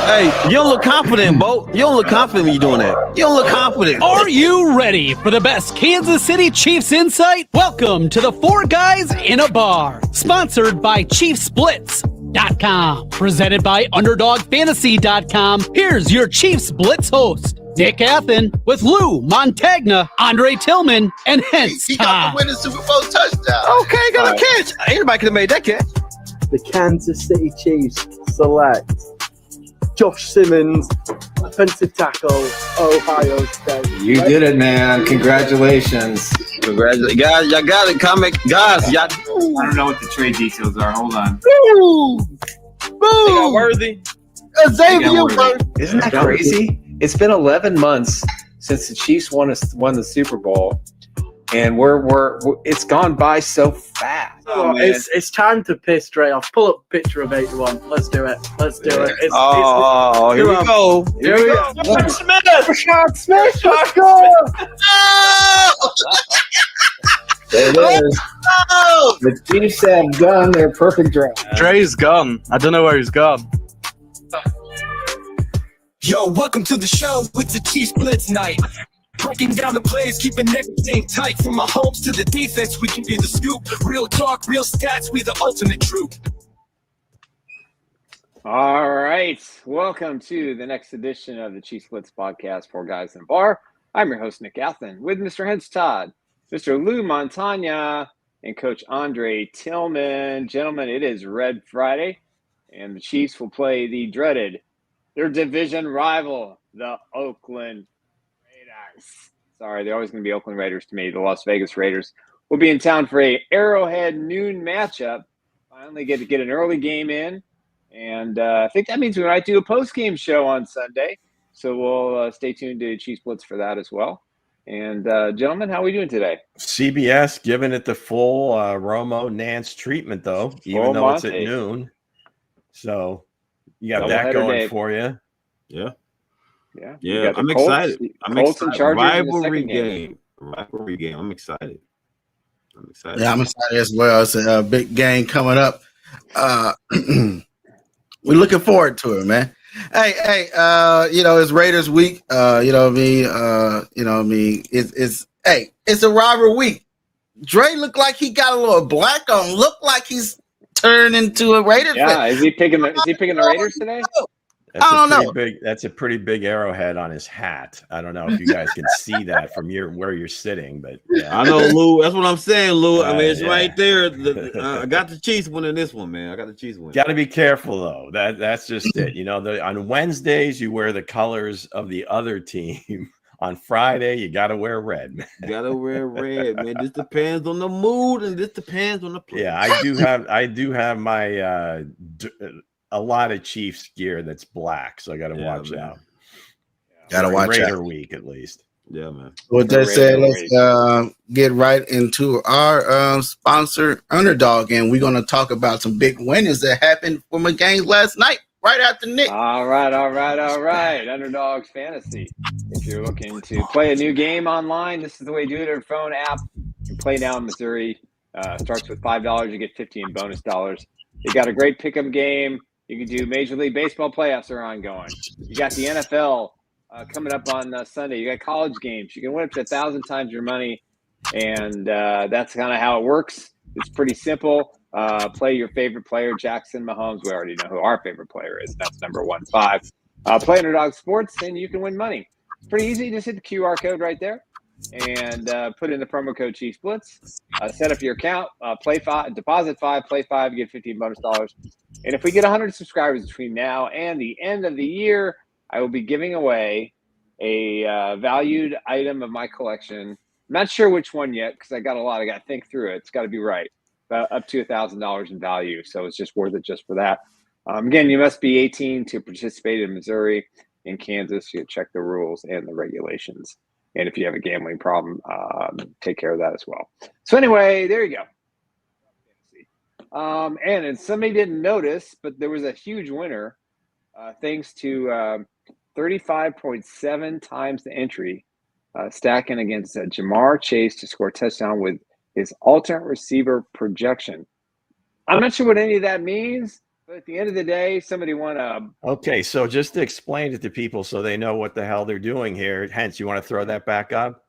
Hey, you don't look confident, Bo. You don't look confident when you're doing that. You don't look confident. Are you ready for the best Kansas City Chiefs insight? Welcome to the Four Guys in a Bar, sponsored by Chiefs Blitz.com, presented by UnderdogFantasy.com. Here's your Chiefs Blitz host, Nick Athan, with Lou, Montagna, Andre Tillman, and Hense He got the winning Super Bowl touchdown. Okay, got a catch. Anybody could have made that catch. The Kansas City Chiefs select Josh Simmons, offensive tackle, Ohio State. You did it, man. Congratulations. Congratulations. Guys, y'all got it. Guys, y'all. I don't know what the trade details are. Hold on. Boom! They got Worthy. Xavier Worthy. Isn't that crazy? It's been 11 months since the Chiefs won the Super Bowl, and we're it's gone by so fast. Oh, it's time to piss straight off. Pull up a picture of 81. Let's do it. Let's do it. Here we go. Here we go. Rashad Smith. Rashad Smith. Let's go. There it is. The Chiefs have done their perfect draft. Dre's gone. I don't know where he's gone. Yo, welcome to the show with the Chiefs Blitz night. Breaking down the plays, keeping everything tight. From my homes to the defense, we can be the scoop. Real talk, real stats, we the ultimate troop. All right. Welcome to the next edition of the Chiefs Blitz podcast, Four Guys in a Bar. I'm your host, Nick Athan, with Mr. Hense Todd, Mr. Lou Montagna, and Coach Andre Tillman. Gentlemen, it is Red Friday, and the Chiefs will play the dreaded, their division rival, the Oakland Raiders. Sorry, they're always going to be Oakland Raiders to me. The Las Vegas Raiders will be in town for a Arrowhead noon matchup. Finally get to get an early game in, and I think that means we might do a post-game show on Sunday. So we'll stay tuned to Chiefs Blitz for that as well. And gentlemen, how are we doing today? CBS giving it the full Romo Nance treatment, though, even though it's at noon. So you got that going for you. Yeah. Yeah. I'm excited. Colts and Chargers Rivalry game. I'm excited. Yeah, I'm excited as well. It's a big game coming up. We're looking forward to it, man. Hey, it's Raiders week. It's a rivalry week. Dre looked like he got a little black on. Looked like he's turned into a Raiders fan. Yeah, is he picking the Raiders today? I don't know. That's a pretty big arrowhead on his hat. I don't know if you guys can see that from where you're sitting, but yeah. I know, Lou. That's what I'm saying, Lou. I mean, it's right there. I got the Chiefs winning this one, man. I got the Chiefs winning. Got to be careful though. That's just it. You know, on Wednesdays you wear the colors of the other team. On Friday, you got to wear red, man. Gotta wear red, man. This depends on the mood, and this depends on the play. Yeah, I do have my a lot of Chiefs gear that's black, so I got to watch out. Got to watch Raider out. week at least. Yeah, man. With that said, let's get right into our sponsor, Underdog, and we're going to talk about some big winners that happened from a game last night, right after Nick. All right. Underdog Fantasy. If you're looking to play a new game online, this is the way to do it. Our phone app. You can play now in Missouri. Starts with $5. You get 15 bonus dollars. You got a great pick'em game. You can do Major League Baseball playoffs are ongoing. You got the NFL coming up on Sunday. You got college games. You can win up to 1,000 times your money, and that's kind of how it works. It's pretty simple. Play your favorite player, Jackson Mahomes. We already know who our favorite player is. That's number 15. Play Underdog Sports, and you can win money. It's pretty easy. Just hit the QR code right there and put in the promo code Chiefs Blitz. Set up your account. Deposit 5, play 5, get 15 bonus dollars. And if we get 100 subscribers between now and the end of the year, I will be giving away a valued item of my collection. I'm not sure which one yet because I got a lot. I got to think through it. It's got to be right. Up to $1,000 in value. So it's just worth it just for that. Again, you must be 18 to participate in Missouri. In Kansas, you check the rules and the regulations. And if you have a gambling problem, take care of that as well. So anyway, there you go. And somebody didn't notice, but there was a huge winner thanks to 35.7 times the entry, stacking against Jamar Chase to score a touchdown with his alternate receiver projection. I'm not sure what any of that means, But at the end of the day, somebody won a. Okay, so just to explain it to people so they know what the hell they're doing here. Hence, you want to throw that back up?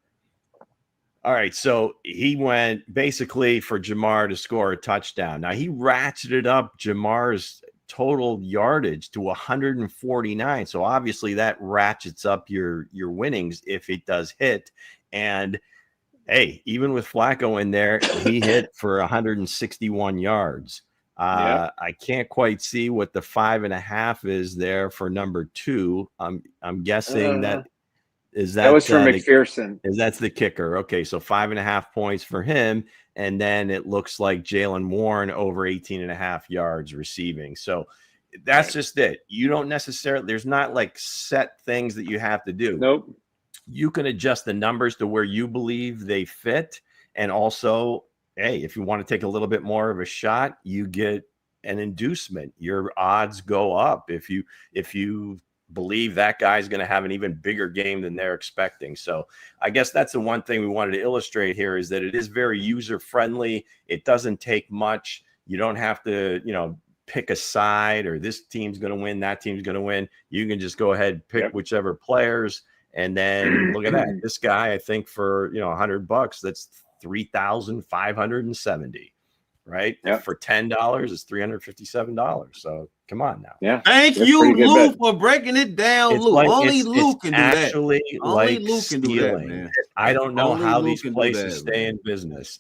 All right, so he went basically for Jamar to score a touchdown. Now, he ratcheted up Jamar's total yardage to 149. So obviously that ratchets up your winnings if it does hit. And hey, even with Flacco in there, he hit for 161 yards. I can't quite see what the 5.5 is there for number 2. I'm guessing that was for McPherson. That's the kicker. Okay, so 5.5 points for him, and then it looks like Jaylen Warren over 18.5 yards receiving. So that's just it. You don't necessarily. There's not like set things that you have to do. Nope. You can adjust the numbers to where you believe they fit, and also, hey, if you want to take a little bit more of a shot, you get an inducement. Your odds go up if you believe that guy's going to have an even bigger game than they're expecting. So I guess that's the one thing we wanted to illustrate here, is that it is very user friendly. It doesn't take much. You don't have to, pick a side or this team's going to win, that team's going to win. You can just go ahead, pick whichever players. And then look at that. This guy, I think for, $100, that's 3,570. Right? Yep. For $10, it's $357. So come on now. Yeah. Thank you, Lou, for breaking it down. Lou. Only Lou can do that. Only Lou can do that, man. I don't know how these places stay in business.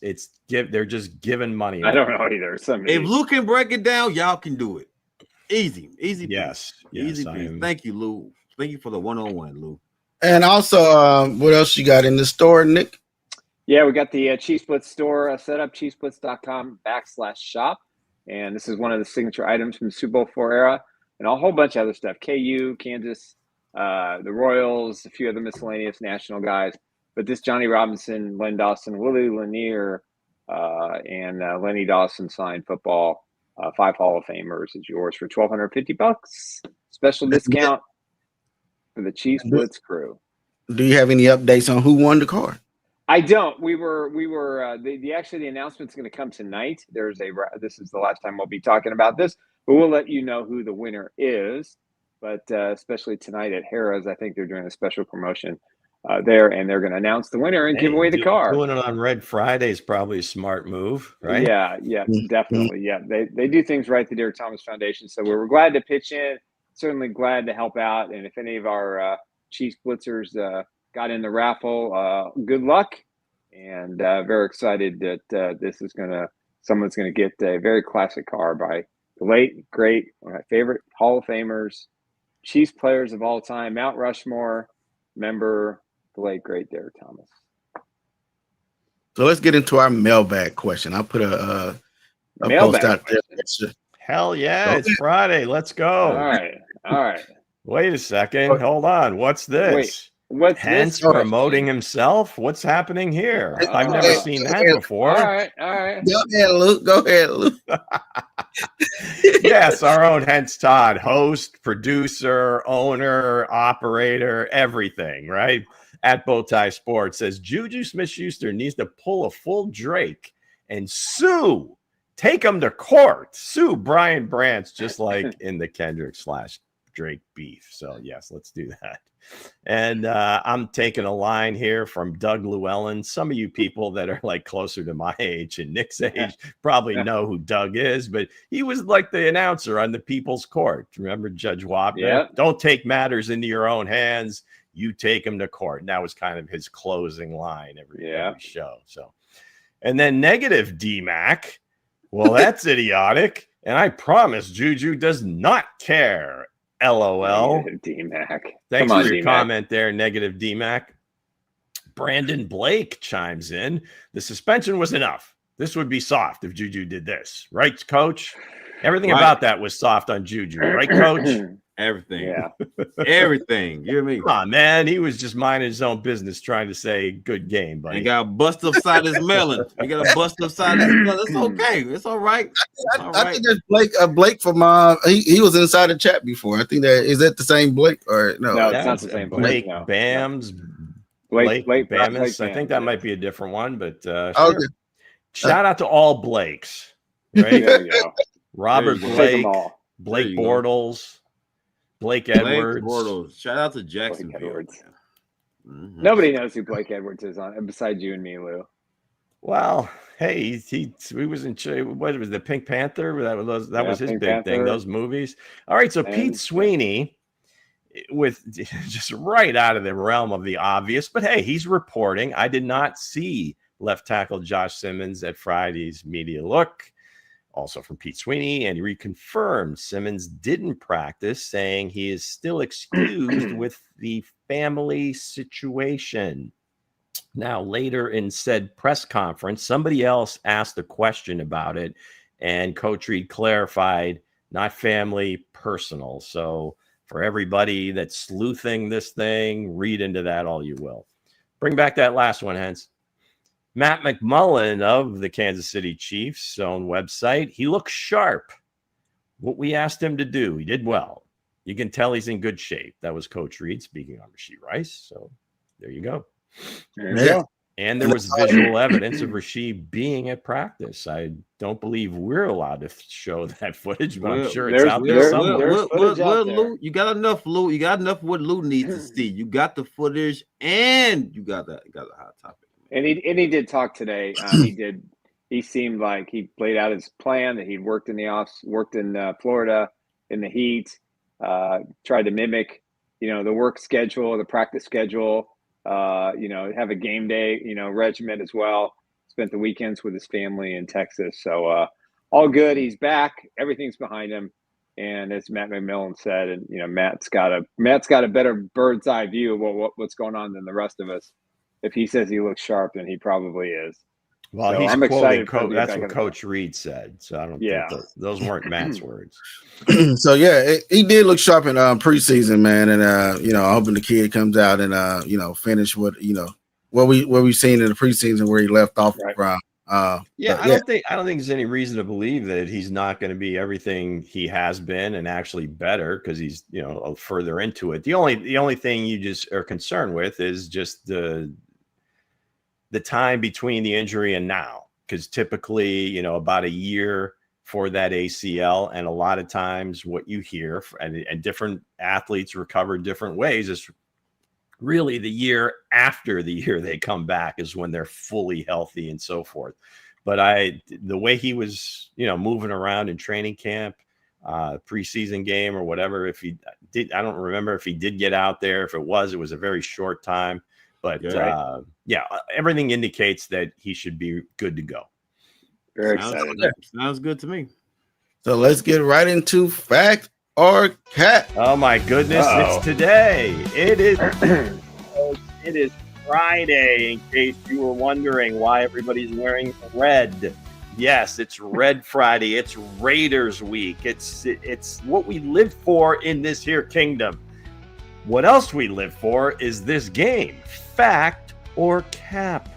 They're just giving money. I don't know either. If Lou can break it down, y'all can do it. Easy. Yes. Easy. Thank you, Lou. Thank you for the one-on-one, Lou. And also, what else you got in the store, Nick? Yeah, we got the Chiefs Blitz store set up, chiefsblitz.com/shop. And this is one of the signature items from the Super Bowl IV era and a whole bunch of other stuff. KU, Kansas, the Royals, a few other miscellaneous national guys. But this Johnny Robinson, Len Dawson, Willie Lanier, and Lenny Dawson signed football, 5 Hall of Famers is yours for $1,250. Special discount for the Chiefs Blitz crew. Do you have any updates on who won the card? I don't. We were. The announcement's going to come tonight. This is the last time we'll be talking about this, but we'll let you know who the winner is. But especially tonight at Harrah's, I think they're doing a special promotion there, and they're going to announce the winner and give away the car. Doing it on Red Friday is probably a smart move, right? Yeah, definitely. Yeah, they do things right, the Derek Thomas Foundation. So we're glad to pitch in. Certainly glad to help out. And if any of our Chiefs Blitzers got in the raffle, good luck, and very excited that someone's going to get a very classic car by the late, great, one of my favorite Hall of Famers, Chiefs players of all time, Mount Rushmore member, the late, great Derek Thomas. So let's get into our mailbag question. I'll put a post out there. Hell yeah, it's Friday. Let's go. All right. Wait a second. Hold on. What's this? What's Hence this? Promoting himself? What's happening here? I've never seen that before. All right. Go ahead, Luke. Yes, our own Hense Todd, host, producer, owner, operator, everything, right? At BowTie Sports says Juju Smith-Schuster needs to pull a full Drake and sue. Take him to court. Sue Brian Branch, just like in the Kendrick/Drake beef. So, yes, let's do that. And I'm taking a line here from Doug Llewellyn. Some of you people that are like closer to my age and Nick's age probably know who Doug is, but he was like the announcer on the People's Court. Remember Judge Wapner? Yeah. Don't take matters into your own hands. You take him to court. And that was kind of his closing line every show. So, and then negative D-Mac. Well, that's idiotic. And I promise Juju does not care. LOL. Negative D-Mac. Thanks for your comment there, negative D-Mac. Brandon Blake chimes in. The suspension was enough. This would be soft if Juju did this. Right, Coach? Everything about that was soft on Juju. Right, Coach? Everything. Yeah. Everything. You hear me? Come on, man. He was just minding his own business trying to say good game, buddy. He got bust upside his melon. He got a bust upside his melon. It's okay. It's all right. I think that's Blake from he was inside the chat before. I think is that the same Blake or no? No, it's not the same Blake. Blake Bams. Blake Bams. I think that might be a different one, but sure. Okay. Shout out to all Blakes. Right? There you go. Robert Take them Blake, all. Blake Bortles, Blake Edwards. Bortles. Shout out to Jacksonville. Edwards. Nobody knows who Blake Edwards is besides you and me, Lou. Well, hey, he was in what was the Pink Panther? That was his Pink big Panther. thing. Those movies. All right, so Pete Sweeney, with just right out of the realm of the obvious, but hey, he's reporting. I did not see left tackle Josh Simmons at Friday's media look. Also from Pete Sweeney, and he reconfirmed Simmons didn't practice, saying he is still excused with the family situation. Now, later in said press conference, somebody else asked a question about it, and Coach Reed clarified, not family, personal. So for everybody that's sleuthing this thing, read into that all you will. Bring back that last one, Hense. Matt McMullen of the Kansas City Chiefs' own website, he looks sharp. What we asked him to do, he did well. You can tell he's in good shape. That was Coach Reed speaking on Rashee Rice. So there you go. And there was visual evidence of Rashee being at practice. I don't believe we're allowed to show that footage, but I'm sure it's out there somewhere. Lou, you got enough, Lou. You got enough what Lou needs to see. You got the footage, and you got a hot topic. And he did talk today. He seemed like he laid out his plan, that he'd worked in Florida in the heat, tried to mimic, the work schedule, the practice schedule, have a game day, regimen as well. Spent the weekends with his family in Texas. So all good. He's back. Everything's behind him. And as Matt McMillan said, and Matt's got a better bird's eye view of what's going on than the rest of us. If he says he looks sharp, then he probably is. Well, so he's I'm quoting excited. That's what Coach Reed said. So I don't think those weren't Matt's words. So yeah, he did look sharp in preseason, man. And I'm hoping the kid comes out and finish what we've seen in the preseason where he left off from. I don't think there's any reason to believe that he's not going to be everything he has been and actually better, because he's further into it. The only thing you just are concerned with is just the time between the injury and now, because typically about a year for that ACL, and a lot of times what you hear, and different athletes recover different ways, is really the year after the year they come back is when they're fully healthy and so forth. But the way he was, moving around in training camp, preseason game or whatever, if he did, I don't remember if he did get out there. If it was a very short time. But everything indicates that he should be good to go. Very excited. Sounds good to me. So let's get right into fact or cat. Oh my goodness, It's today. It is Friday, in case you were wondering why everybody's wearing red. Yes, it's Red Friday. It's Raiders week. It's what we live for in this here kingdom. What else we live for is this game, fact or cap.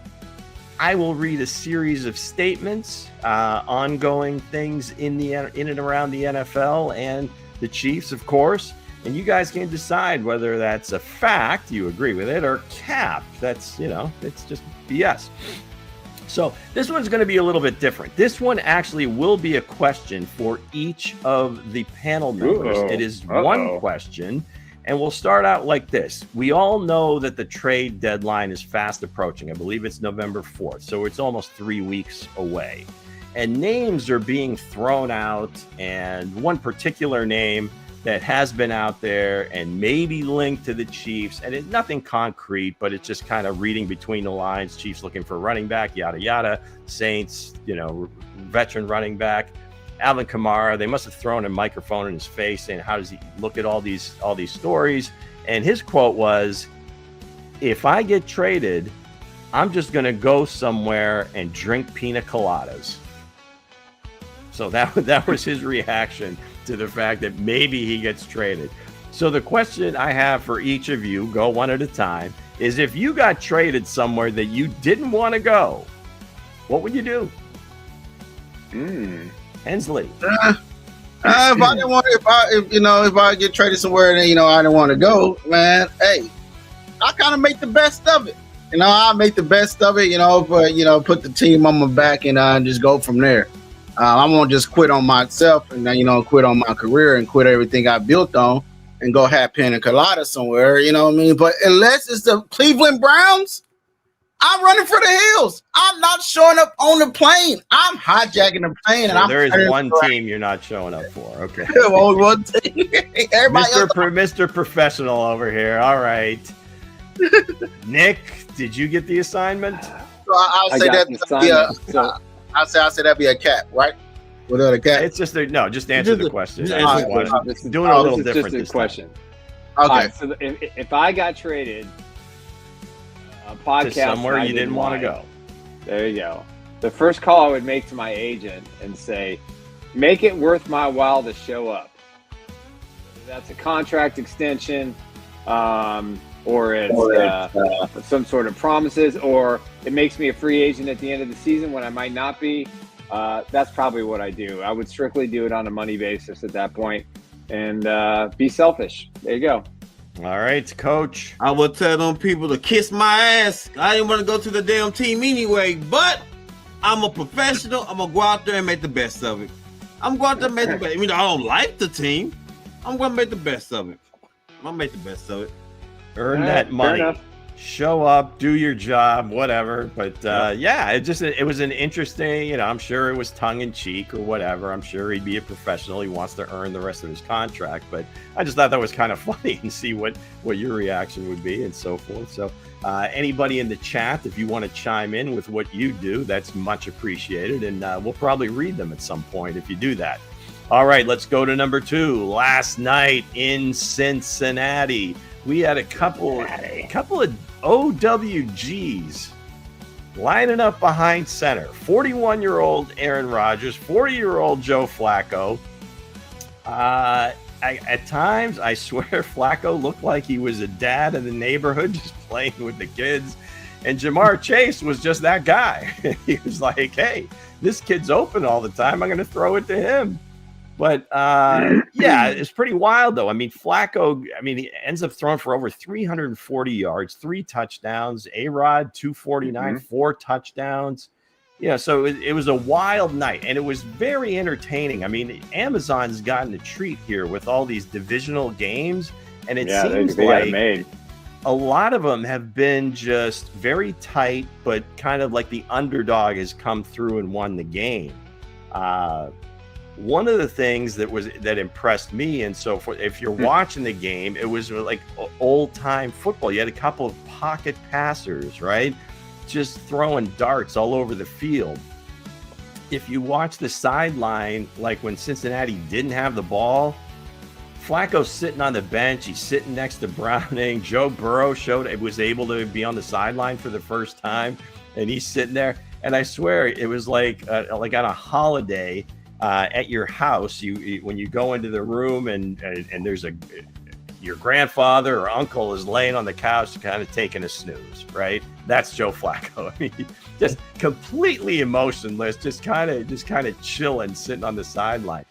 I will read a series of statements, ongoing things in and around the NFL and the Chiefs, of course, and you guys can decide whether that's a fact, you agree with it, or cap. That's, it's just BS. So this one's going to be a little bit different. This one actually will be a question for each of the panel members. It is one question, and we'll start out like this. We all know that the trade deadline is fast approaching. I believe it's November 4th, so it's almost 3 weeks away. And names are being thrown out, and one particular name that has been out there and maybe linked to the Chiefs, and it's nothing concrete, but it's just kind of reading between the lines. Chiefs looking for running back, yada, yada. Saints, veteran running back. Alvin Kamara, they must have thrown a microphone in his face saying, how does he look at all these stories? And his quote was, if I get traded, I'm just going to go somewhere and drink pina coladas. So that was his reaction to the fact that maybe he gets traded. So the question I have for each of you, go one at a time, is if you got traded somewhere that you didn't want to go, what would you do? Hensley. If I get traded somewhere and I didn't want to go, man, hey, I kind of make the best of it. I make the best of it, put the team on my back and just go from there. I won't just quit on myself and then, quit on my career and quit everything I built on and go have pina colada somewhere. You know what I mean? But unless it's the Cleveland Browns, I'm running for the hills. I'm not showing up on the plane. I'm hijacking the plane. So and there I'm is one team you're not showing up for. Okay. Only one team. Everybody else. Mr. Professional over here. All right. Nick, did you get the assignment? So I'll say that. I'll say that'd be a cat, right? Without a cat. It's just just answer the question. Doing a little different this question. Okay. Right, so if I got traded, a podcast to somewhere you didn't want to go. There you go. The first call I would make to my agent and say, make it worth my while to show up. Whether that's a contract extension, or it's some sort of promises, or it makes me a free agent at the end of the season when I might not be. That's probably what I do. I would strictly do it on a money basis at that point and be selfish. There you go. All right, Coach. I would tell them people to kiss my ass. I didn't want to go to the damn team anyway, but I'm a professional. I'm going to go out there and make the best of it. I'm going to make the best. I mean, I don't like the team. I'm going to make the best of it. I'm going to make the best of it. Earn that money. Show up, do your job, whatever. But it was an interesting, I'm sure it was tongue in cheek or whatever. I'm sure he'd be a professional. He wants to earn the rest of his contract. But I just thought that was kind of funny and see what your reaction would be and so forth. So anybody in the chat, if you want to chime in with what you do, that's much appreciated. And we'll probably read them at some point if you do that. All right, let's go to number 2. Last night in Cincinnati, we had a couple of OWGs lining up behind center. 41-year-old Aaron Rodgers, 40-year-old Joe Flacco. At times, I swear Flacco looked like he was a dad in the neighborhood just playing with the kids. And Jamar Chase was just that guy. He was like, hey, this kid's open all the time. I'm going to throw it to him. But, it's pretty wild, though. I mean, Flacco, he ends up throwing for over 340 yards, 3 touchdowns. A-Rod, 249, 4 touchdowns. So it was a wild night, and it was very entertaining. I mean, Amazon's gotten a treat here with all these divisional games, and it seems like a lot of them have been just very tight, but kind of like the underdog has come through and won the game. One of the things that impressed me, and so forth, if you're watching the game, it was like old time football. You had a couple of pocket passers, right? Just throwing darts all over the field. If you watch the sideline, like when Cincinnati didn't have the ball, Flacco's sitting on the bench. He's sitting next to Browning. Joe Burrow was able to be on the sideline for the first time, and he's sitting there. And I swear it was like on a holiday. At your house, when you go into the room and there's your grandfather or uncle is laying on the couch, kind of taking a snooze, right? That's Joe Flacco. I mean, just completely emotionless, just kind of chilling, sitting on the sideline.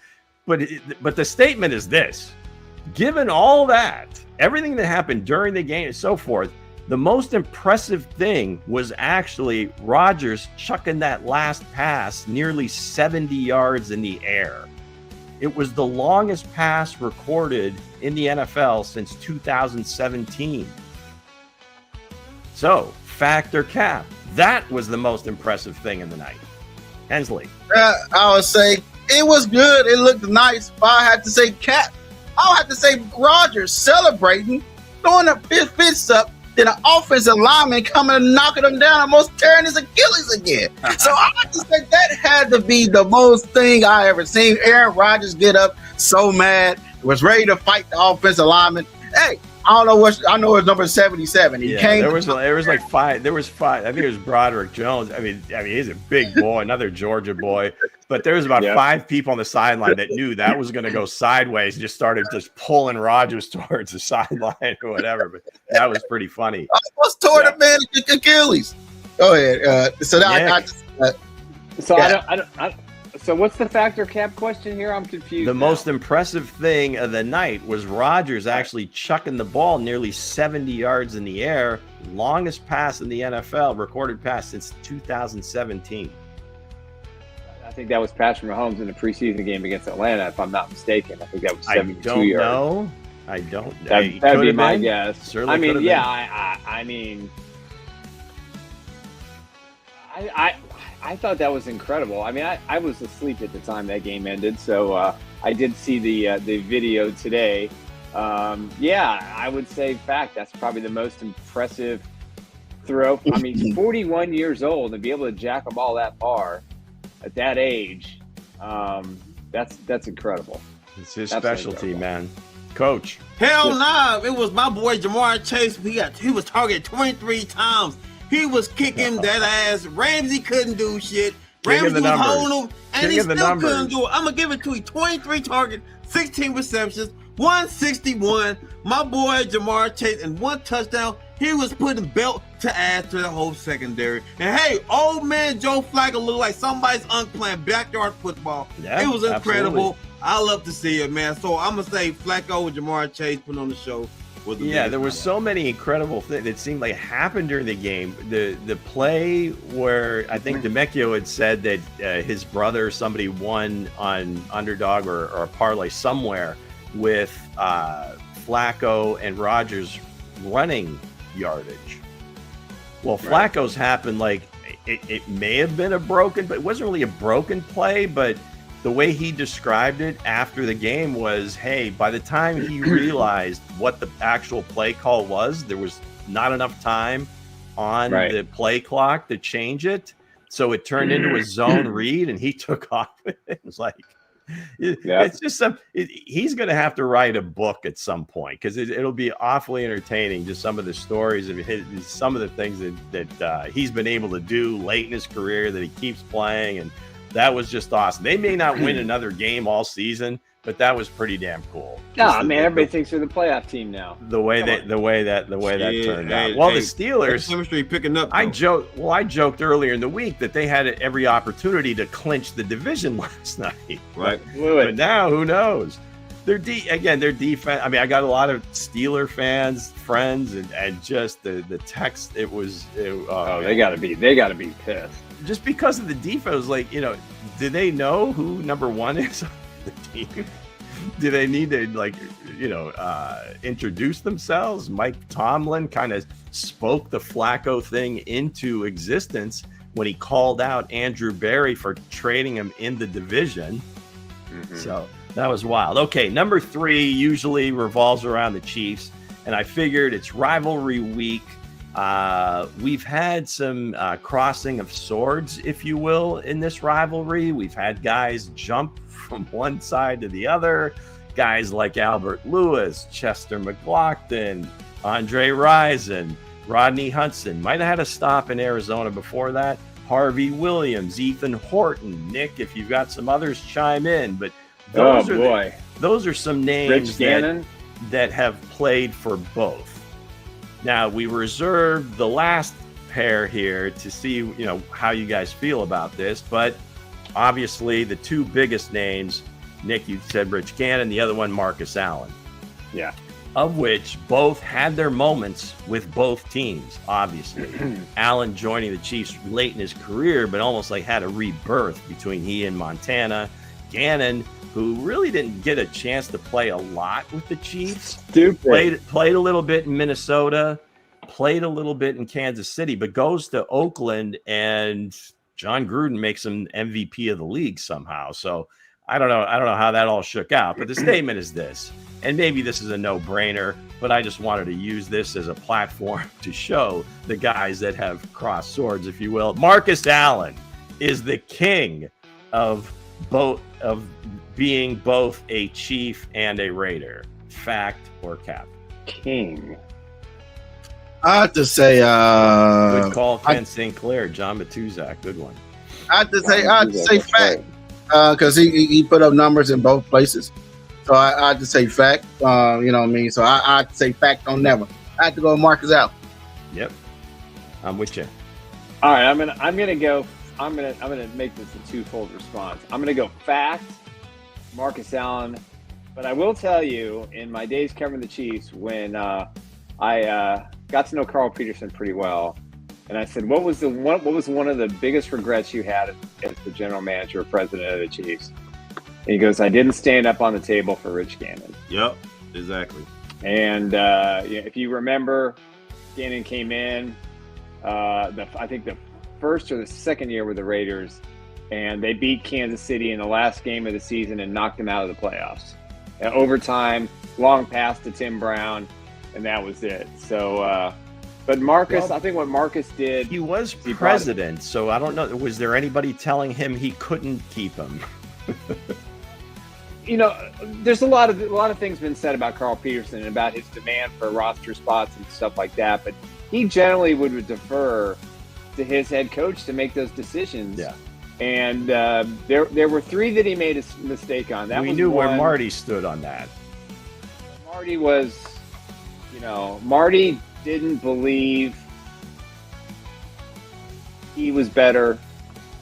But the statement is this: given all that, everything that happened during the game and so forth, the most impressive thing was actually Rodgers chucking that last pass nearly 70 yards in the air. It was the longest pass recorded in the NFL since 2017. So, fact or cap, that was the most impressive thing in the night. Hensley. I would say it was good. It looked nice. If I had to say cap, I would have to say Rodgers celebrating, throwing a fist up. Then an offensive lineman coming and knocking him down, almost tearing his Achilles again. So I have to say that had to be the most thing I ever seen. Aaron Rodgers get up so mad, was ready to fight the offensive lineman. Hey, I know it's number 77. He came. There was like 5. There was 5. I think it was Broderick Jones. I mean, he's a big boy, another Georgia boy. But there was about 5 people on the sideline that knew that was going to go sideways and just started just pulling Rodgers towards the sideline or whatever. But that was pretty funny. I was toward the man Achilles. Go ahead. So what's the factor cap question here? I'm confused. The most impressive thing of the night was Rodgers actually chucking the ball nearly 70 yards in the air. Longest pass in the NFL, recorded pass since 2017. I think that was Patrick Mahomes in the preseason game against Atlanta, if I'm not mistaken. I think that was I 72 don't yards. know. I don't know. That'd be my guess. Certainly I mean, could've yeah, been. I mean, I thought that was incredible. I mean, I was asleep at the time that game ended, so I did see the video today. Yeah, I would say fact. That's probably the most impressive throw. I mean, he's 41 years old and be able to jack a ball that far at that age. That's incredible. It's his That's specialty, incredible. man. Coach. Hell nah, it was my boy Jamar Chase. He was targeted 23 times. He was kicking that ass. Ramsey couldn't do shit. King of Ramsey the was numbers. holding him, and King he of the still numbers. couldn't do it. I'm gonna give it to you. 23 targets, 16 receptions, 161. My boy Jamar Chase and 1 touchdown. He was putting belt to ass to the whole secondary. And hey, old man Joe Flacco looked like somebody's uncle playing backyard football. Yeah, it was incredible. absolutely. I love to see it, man. So I'm gonna say Flacco and Jamar Chase put on the show. Was the Yeah, biggest there were highlight. so many incredible things that seemed like happened during the game. The play where I think Demecchio had said that his brother, somebody won on underdog or a parlay somewhere with Flacco and Rodgers running yardage. Well, Flacco's happened like it may have been a broken, but it wasn't really a broken play, but the way he described it after the game was, hey, by the time he realized what the actual play call was, there was not enough time on the play clock to change it. So it turned into a zone read and he took off. It was like, it's just he's going to have to write a book at some point because it'll be awfully entertaining. Just some of the stories of some of the things that he's been able to do late in his career that he keeps playing. And that was just awesome. They may not win another game all season, but that was pretty damn cool. Nah, man, everybody thinks they're the playoff team now. The way that turned out. Well, the Steelers chemistry picking up. I joked earlier in the week that they had every opportunity to clinch the division last night. Right. But now who knows? Their defense. I mean, I got a lot of Steeler fans, friends, and just the text. They gotta be pissed. Just because of the defense, like, do they know who number one is on the team? Do they need to introduce themselves? Mike Tomlin kind of spoke the Flacco thing into existence when he called out Andrew Berry for trading him in the division. So that was wild. Okay, number 3 usually revolves around the Chiefs, and I figured it's rivalry week. We've had some crossing of swords, if you will, in this rivalry. We've had guys jump from one side to the other. Guys like Albert Lewis, Chester McLaughlin, Andre Rison, Rodney Hudson. Might have had a stop in Arizona before that. Harvey Williams, Ethan Horton. Nick, if you've got some others, chime in. But those are some names that have played for both. Now, we reserved the last pair here to see, how you guys feel about this. But obviously, the 2 biggest names, Nick, you said Rich Gannon, the other one, Marcus Allen. Yeah. Of which both had their moments with both teams, obviously. Allen joining the Chiefs late in his career, but almost like had a rebirth between he and Montana. Gannon, who really didn't get a chance to play a lot with the Chiefs. Played a little bit in Minnesota, played a little bit in Kansas City, but goes to Oakland and John Gruden makes him MVP of the league somehow. So I don't know how that all shook out, but the statement is this, and maybe this is a no-brainer, but I just wanted to use this as a platform to show the guys that have crossed swords, if you will. Marcus Allen is the king of being both a Chief and a Raider. Fact or cap? King. I have to say, good call, Ken St. Clair, John Matuzak, good one. I have to say fact, because he put up numbers in both places. So I have to say fact. You know what I mean? So I have to say fact on that one. I have to go Marcus out. Yep, I'm with you. All right, I'm gonna make this a twofold response. I'm gonna go fact, Marcus Allen, but I will tell you, in my days covering the Chiefs, when I got to know Carl Peterson pretty well, And I said, what was one of the biggest regrets you had as the general manager or president of the Chiefs? And he goes, I didn't stand up on the table for Rich Gannon. Yep, exactly. And if you remember, Gannon came in, I think the first or the second year with the Raiders, and they beat Kansas City in the last game of the season and knocked them out of the playoffs. Overtime, long pass to Tim Brown, and that was it. So, but Marcus, I think what Marcus did, he was president, so I don't know. Was there anybody telling him he couldn't keep him? There's a lot of things been said about Carl Peterson and about his demand for roster spots and stuff like that, but he generally would defer to his head coach to make those decisions. Yeah. And there were three that he made a mistake on. We knew where Marty stood on that. Marty was, Marty didn't believe he was better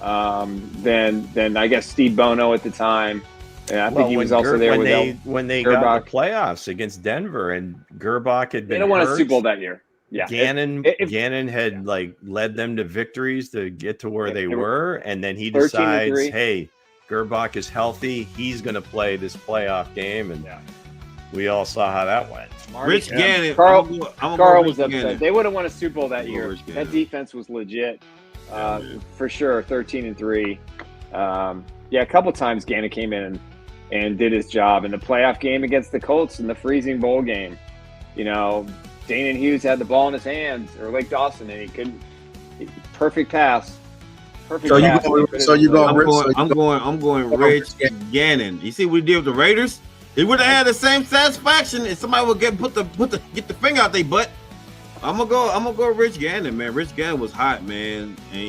than I guess Steve Bono at the time. And I think he was also there when they got the playoffs against Denver, and Gerbach had been. They don't want a Super Bowl that year. Yeah, Gannon had led them to victories to get to where they were, and then he decides, hey, Gerbach is healthy, he's going to play this playoff game, and we all saw how that went. Rich Gannon, Carl was upset. Gannon. They would have won a Super Bowl that year. That defense was legit, for sure. 13-3. A couple times Gannon came in and did his job in the playoff game against the Colts in the freezing bowl game. Dana Hughes had the ball in his hands, or Lake Dawson, and he couldn't. Perfect pass. I'm going Rich Gannon. You see what we did with the Raiders? He would have had the same satisfaction if somebody would get the finger out their butt. I'm gonna go Rich Gannon, man. Rich Gannon was hot, man, and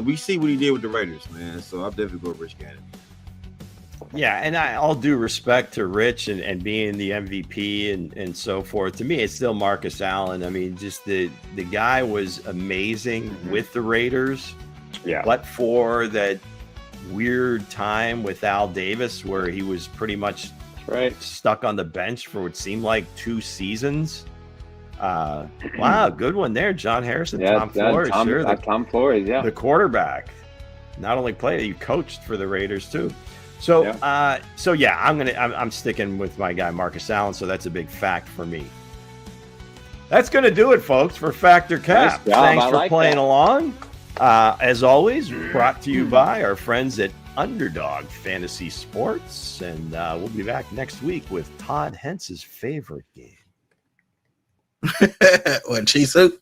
we see what he did with the Raiders, man. So I'll definitely go Rich Gannon. Yeah, and all due respect to Rich and being the MVP and so forth, to me, it's still Marcus Allen. I mean, just the guy was amazing with the Raiders. Yeah. But for that weird time with Al Davis where he was pretty much stuck on the bench for what seemed like 2 seasons. Wow, good one there, John Harrison, Tom Flores. Tom Flores, the quarterback. Not only played, you coached for the Raiders too. So, I'm sticking with my guy Marcus Allen. So that's a big fact for me. That's going to do it, folks, for Factor Cap. Thanks for playing along. As always, brought to you by our friends at Underdog Fantasy Sports, and we'll be back next week with Todd Hense's favorite game. What, cheese soup?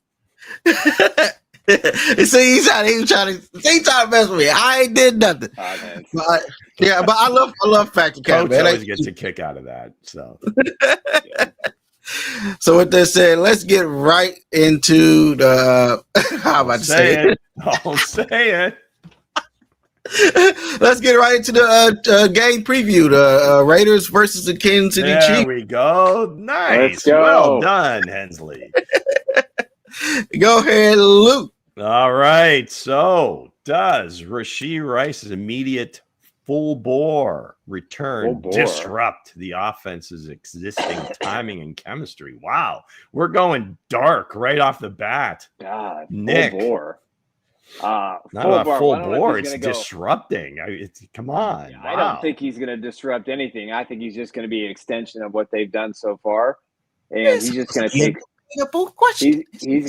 See, he's trying to mess with me. I ain't did nothing. But I love Factor Cap. Coach always gets a kick out of that. So, So with that said, let's get right into the. How about to say it? I'll say it. Let's get right into the game preview. The Raiders versus the Kansas City Chiefs. There we go. Nice. Let's go. Well done, Hensley. Go ahead, Luke. All right. So, does Rashee Rice's immediate full bore return disrupt the offense's existing timing and chemistry? Wow. We're going dark right off the bat. God, Nick. Full bore. Not a full bore. It's disrupting. Come on. I don't think he's going to disrupt anything. I think he's just going to be an extension of what they've done so far. And he's just going to take. He's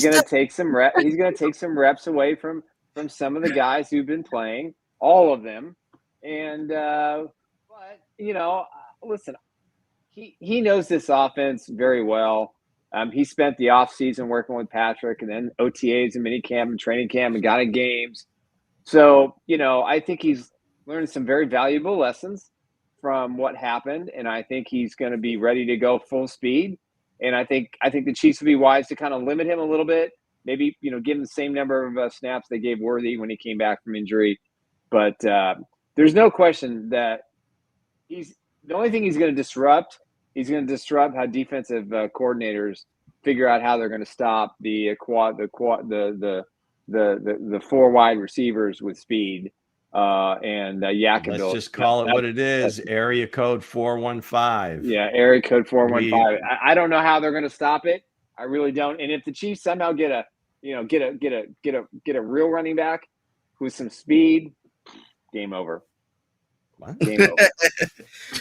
going to take some reps. He's going to take some reps away from some of the guys who've been playing, all of them. And but listen, he knows this offense very well. He spent the offseason working with Patrick, and then OTAs and minicamp and training camp, and got in games. So I think he's learned some very valuable lessons from what happened, and I think he's going to be ready to go full speed. And I think the Chiefs would be wise to kind of limit him a little bit. Maybe, give him the same number of snaps they gave Worthy when he came back from injury. But there's no question that the only thing he's going to disrupt how defensive coordinators figure out how they're going to stop the 4 wide receivers with speed. And Yakoville. Let's just call it what it is. Area code 415. Yeah, area code 415. I don't know how they're going to stop it. I really don't. And if the Chiefs somehow get get a real running back with some speed, game over. What? Game over.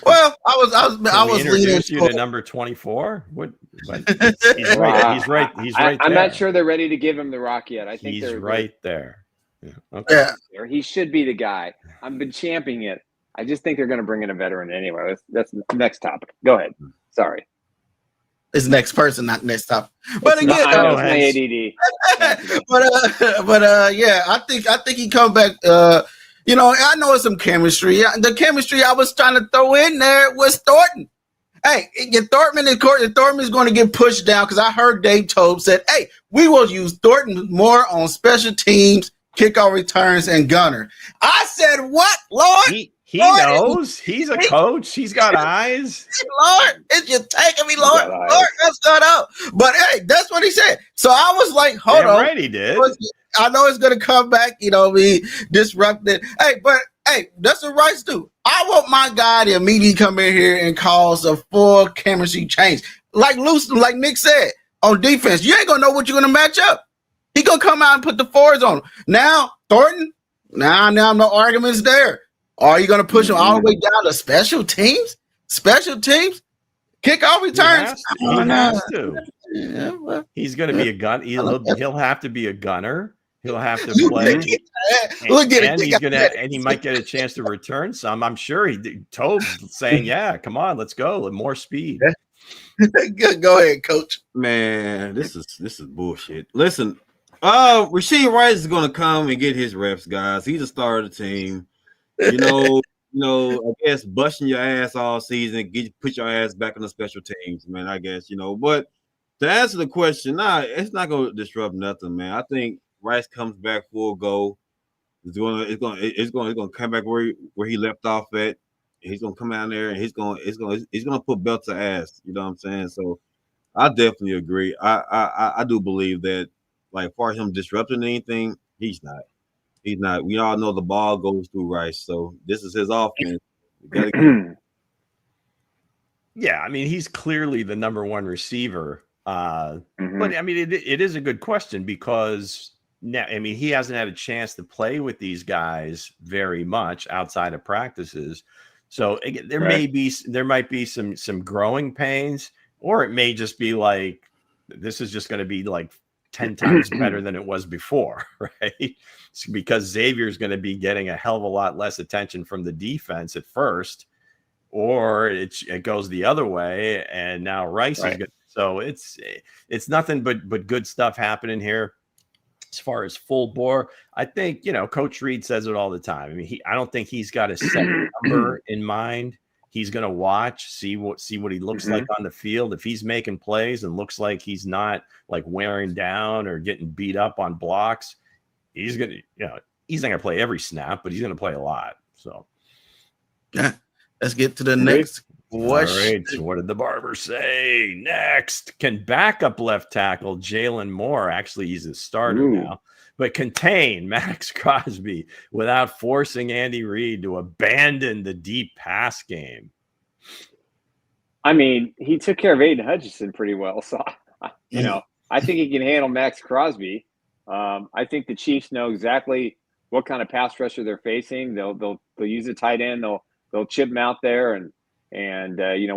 Well, I was leaning introduce you to number 24. What? He's right. He's right. He's right. I'm not sure they're ready to give him the rock yet. I think he's they're right there. Yeah. Okay. Yeah. He should be the guy. I've been championing it. I just think they're going to bring in a veteran anyway. That's the next topic. Go ahead. Sorry. It's next person, not next topic. But again, I know it's my ADD. but yeah, I think he come back. I know it's some chemistry. The chemistry I was trying to throw in there was Thornton. Hey, Thornton is going to get pushed down because I heard Dave Tobe said, "Hey, we will use Thornton more on special teams, kickoff returns, and gunner." I said, "What, Lord?" He knows. He's a coach. He's got eyes. Lord, it's you taking me, Lord. Lord, what's going on? But hey, that's what he said. So I was like, hold on. Right, he did. I know it's going to come back, be disrupted. Hey, but hey, that's what Rice do. I want my guy to immediately come in here and cause a full chemistry change. Like Nick said, on defense, you ain't going to know what you're going to match up. He going to come out and put the fours on him. Now, Thornton, now no arguments there. Are you going to push him all the way down to special teams? Special teams? Kickoff returns? He has to. Yeah, well. He's going to be a gun. He'll have to be a gunner. He'll have to play. And he might get a chance to return some. I'm sure Tobe's saying, yeah, come on, let's go. More speed. Go ahead, coach. Man, this is bullshit. Listen, Rasheed Rice is going to come and get his reps, guys. He's a star of the team. I guess busting your ass all season, put your ass back on the special teams, man. I guess, but to answer the question, it's not going to disrupt nothing, man. I think Rice comes back full go. It's going to come back where he left off at. He's going to come out there and he's going to put belt to ass. You know what I'm saying? So I definitely agree. I do believe that, like, far as him disrupting anything, he's not. He's not. We all know the ball goes through Rice, so this is his offense. Yeah, I mean, he's clearly the number one receiver. But I mean, it is a good question because now, I mean, he hasn't had a chance to play with these guys very much outside of practices. So again, there might be some growing pains, or it may just be like this is just going to be like 10 times better than it was before, right? It's because Xavier's going to be getting a hell of a lot less attention from the defense at first, or it goes the other way, and now Rice is good. So it's nothing but good stuff happening here. As far as full bore, I think, Coach Reed says it all the time. I mean, I don't think he's got a set number in mind. He's going to watch, see what he looks like on the field. If he's making plays and looks like he's not like wearing down or getting beat up on blocks, he's going to, he's not going to play every snap, but he's going to play a lot. So, yeah, let's get to the next question. All right, so what did the barber say? Next, can backup left tackle Jalen Moore, actually he's a starter now, but contain Max Crosby without forcing Andy Reid to abandon the deep pass game? I mean, he took care of Aiden Hutchinson pretty well. So, I think he can handle Max Crosby. I think the Chiefs know exactly what kind of pass rusher they're facing. They'll use a tight end. They'll chip him out there, and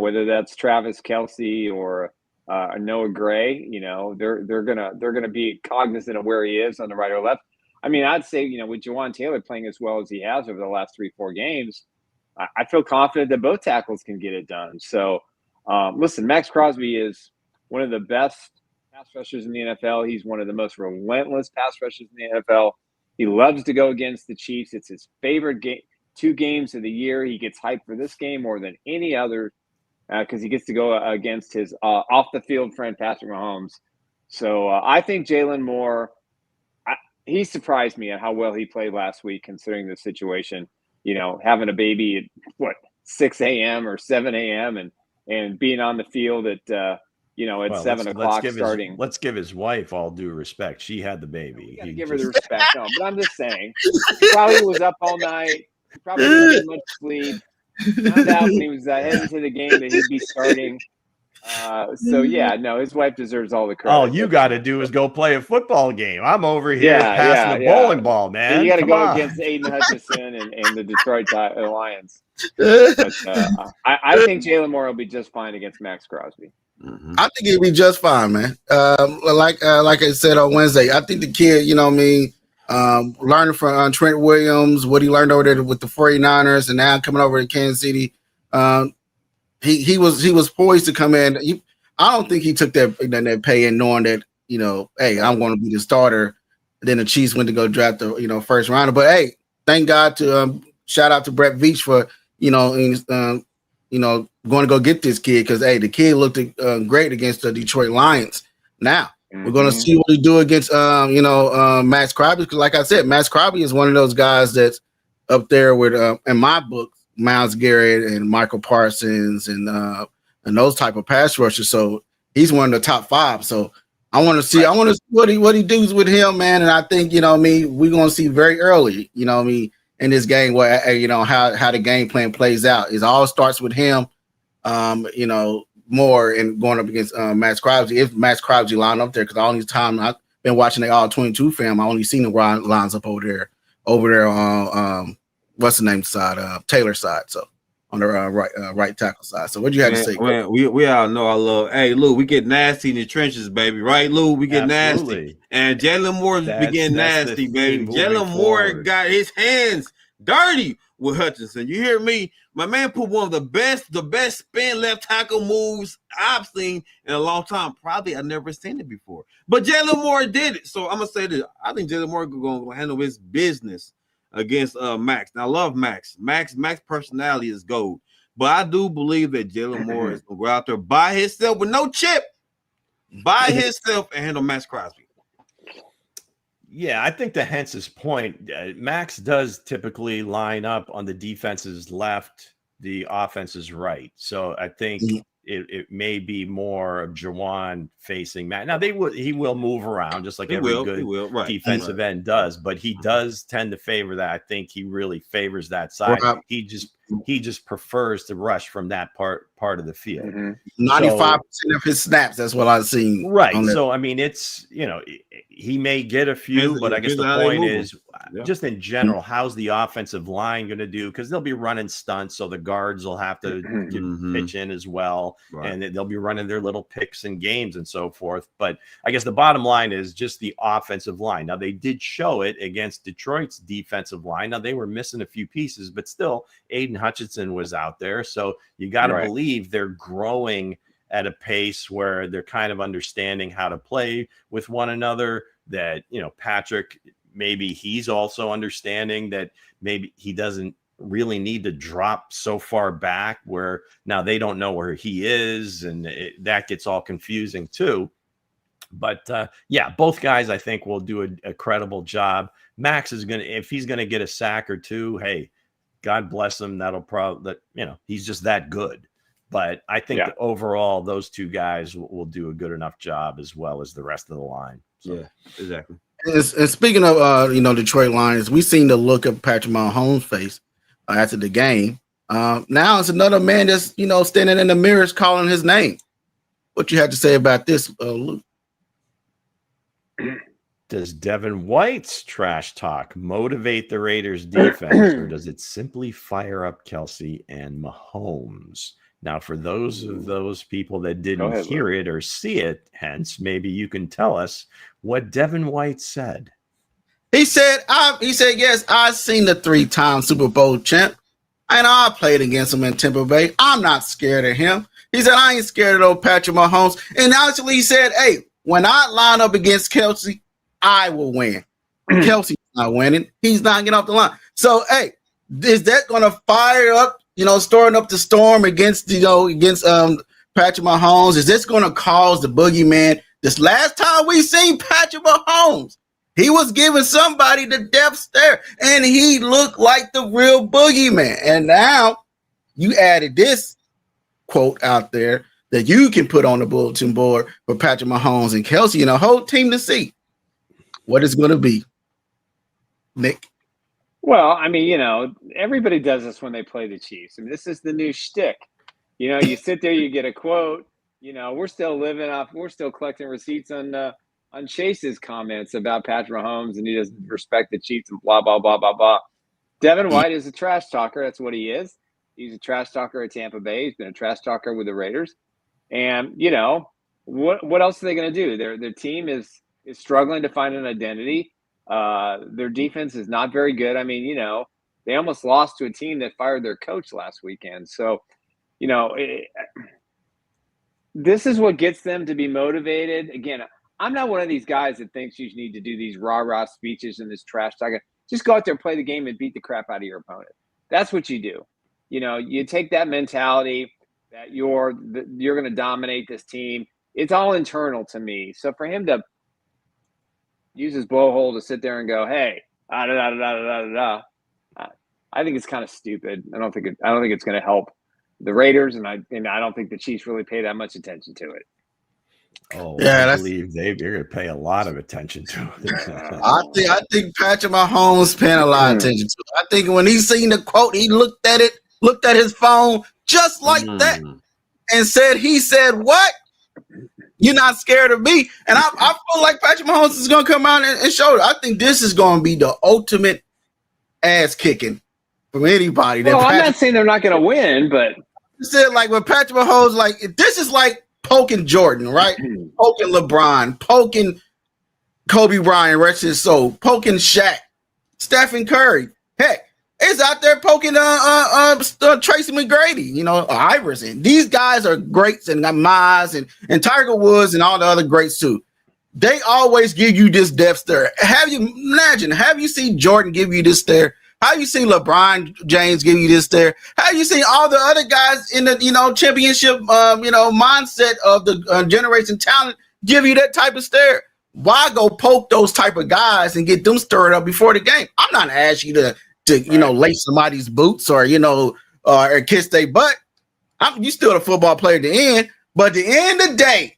whether that's Travis Kelce or Noah Gray, they're gonna be cognizant of where he is on the right or left. I mean, I'd say, with Jawan Taylor playing as well as he has over the last 3-4 games, I feel confident that both tackles can get it done. So, listen, Max Crosby is one of the best pass rushers in the NFL. He's one of the most relentless pass rushers in the NFL. He loves to go against the Chiefs. It's his favorite game. 2 games of the year. He gets hyped for this game more than any other because he gets to go against his off-the-field friend, Patrick Mahomes. So I think Jalen Moore, he surprised me at how well he played last week considering the situation, having a baby at, 6 a.m. or 7 a.m. and being on the field at 7 o'clock starting. Let's give his wife all due respect. She had the baby. You give her the respect. No, but I'm just saying, he probably was up all night. He probably didn't get much sleep. Found out when he was heading to the game that he'd be starting. So yeah, no, his wife deserves all the credit. All you got to do is go play a football game. I'm over here passing the bowling ball, man. You got to Come go on. against Aiden Hutchinson and the Detroit Lions. But, I think Jalen Moore will be just fine against Max Crosby. Mm-hmm. I think he'll be just fine, man. Like I said on Wednesday, I think the kid, learning from Trent Williams, what he learned over there with the 49ers, and now coming over to Kansas City, he was poised to come in. I don't think he took that pay in knowing that, hey, I'm going to be the starter. Then the Chiefs went to go draft the first rounder. But hey, thank God to shout out to Brett Veach for going to go get this kid, because hey, the kid looked great against the Detroit Lions. Now we're going to see what he do against Max Crosby, because like I said, Max Crosby is one of those guys that's up there with in my book, Myles Garrett and Michael Parsons and those type of pass rushers. So he's one of the top 5. So I want to see what he does with him, man. And I think we're going to see very early, in this game where how the game plan plays out. It all starts with him, more and going up against Max Crosby. If Max Crosby line up there, because all these time I've been watching the all 22 film, I only seen the lines up over there on what's the name side, Taylor side, so on the right tackle side. So what do you have to say? Man, we all know I love. Hey, Lou, we get nasty in the trenches, baby. Right, Lou? We get nasty, and Jalen Moore's getting nasty, baby. Jalen Moore got his hands dirty with Hutchinson. You hear me? My man put one of the best spin left tackle moves I've seen in a long time. Probably I've never seen it before, but Jalen Moore did it. So I'm gonna say this: I think Jalen Moore is gonna handle his business against Max. Now I love Max. Max personality is gold. But I do believe that Jalen Moore is going to go out there by himself with no chip, by himself, and handle Max Crosby. Yeah, I think to Hense's point, Max does typically line up on the defense's left, the offense's right. So I think it may be more of Jawan facing Matt. Now he will move around just like every good defensive end does, but he does tend to favor that. I think he really favors that side. He just prefers to rush from that part of the field. 95% of his snaps, that's what I've seen. Right. So I mean, it's he may get a few, but I guess the point is just in general, how's the offensive line going to do? Because they'll be running stunts, so the guards will have to pitch in as well, and they'll be running their little picks and games and so forth. But I guess the bottom line is just the offensive line. Now they did show it against Detroit's defensive line. Now they were missing a few pieces, but still Aiden Hutchinson was out there. So you got to believe they're growing at a pace where they're kind of understanding how to play with one another. That, Patrick, maybe he's also understanding that maybe he doesn't really need to drop so far back where now they don't know where he is. And that gets all confusing too. But both guys, I think, will do a credible job. Max is if he's going to get a sack or two, hey, God bless him. That'll probably, he's just that good. But I think that overall, those two guys will do a good enough job as well as the rest of the line. So. Yeah, exactly. And speaking of, Detroit Lions, we seen the look of Patrick Mahomes' face after the game. Now it's another man that's, standing in the mirrors calling his name. What you have to say about this, Luke? Does Devin White's trash talk motivate the Raiders defense, or does it simply fire up Kelsey and Mahomes? Now, for those people that didn't hear it or see it, Hense, maybe you can tell us what Devin White said. He said, yes, I've seen the 3-time Super Bowl champ, and I played against him in Tampa Bay. I'm not scared of him. He said, I ain't scared of old Patrick Mahomes. And actually, he said, hey, when I line up against Kelsey, I will win. Kelsey's not winning. He's not getting off the line. So, hey, is that going to fire up, storing up the storm against Patrick Mahomes? Is this going to cause the boogeyman? This last time we seen Patrick Mahomes, he was giving somebody the death stare, and he looked like the real boogeyman. And now you added this quote out there that you can put on the bulletin board for Patrick Mahomes and Kelsey and the whole team to see what it's going to be. Nick? Well, I mean, everybody does this when they play the Chiefs. I mean, this is the new shtick. You sit there, you get a quote, we're still collecting receipts on Chase's comments about Patrick Mahomes, and he doesn't respect the Chiefs and blah, blah, blah, blah, blah. Devin White is a trash talker. That's what he is. He's a trash talker at Tampa Bay. He's been a trash talker with the Raiders. And, what else are they going to do? Their team is struggling to find an identity. Their defense is not very good. I mean, they almost lost to a team that fired their coach last weekend. So, this is what gets them to be motivated. Again, I'm not one of these guys that thinks you need to do these rah-rah speeches and this trash talking. Just go out there and play the game and beat the crap out of your opponent. That's what you do. You take that mentality that you're going to dominate this team. It's all internal to me. So for him to use his blowhole to sit there and go, "Hey, I think it's kind of stupid. I don't think it's going to help the Raiders, and I don't think the Chiefs really pay that much attention to it." Oh, yeah, I believe Dave, you're going to pay a lot of attention to it. I think Patrick Mahomes paying a lot of attention to it. I think when he seen the quote, he looked at his phone just like that and he said, "What? You're not scared of me?" And I feel like Patrick Mahomes is going to come out and show it. I think this is going to be the ultimate ass kicking from anybody. Well, I'm not saying they're not going to win, but said like when Patrick Mahomes, like this is like poking Jordan, right? Poking LeBron, poking Kobe Bryant, rest his soul, poking Shaq, Stephen Curry. Heck, it's out there poking Tracy McGrady, Iverson. These guys are greats, and Mize and Tiger Woods and all the other greats too. They always give you this death stare. Have you seen Jordan give you this stare? Have you seen LeBron James give you this stare? Have you seen all the other guys in the championship mindset of the generation talent give you that type of stare? Why go poke those type of guys and get them stirred up before the game? I'm not asking you to lace somebody's boots or kiss their butt. You still a football player at the end, but at the end of the day,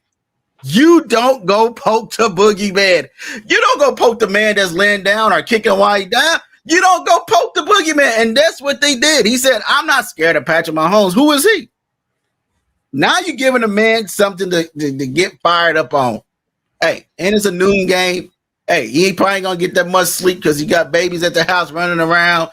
you don't go poke the boogeyman. You don't go poke the man that's laying down or kicking while he down. You don't go poke the boogeyman. And that's what they did. He said, "I'm not scared of Patrick Mahomes." Who is he? Now you're giving a man something to get fired up on. Hey, and it's a noon game. Hey, he ain't probably going to get that much sleep because he got babies at the house running around,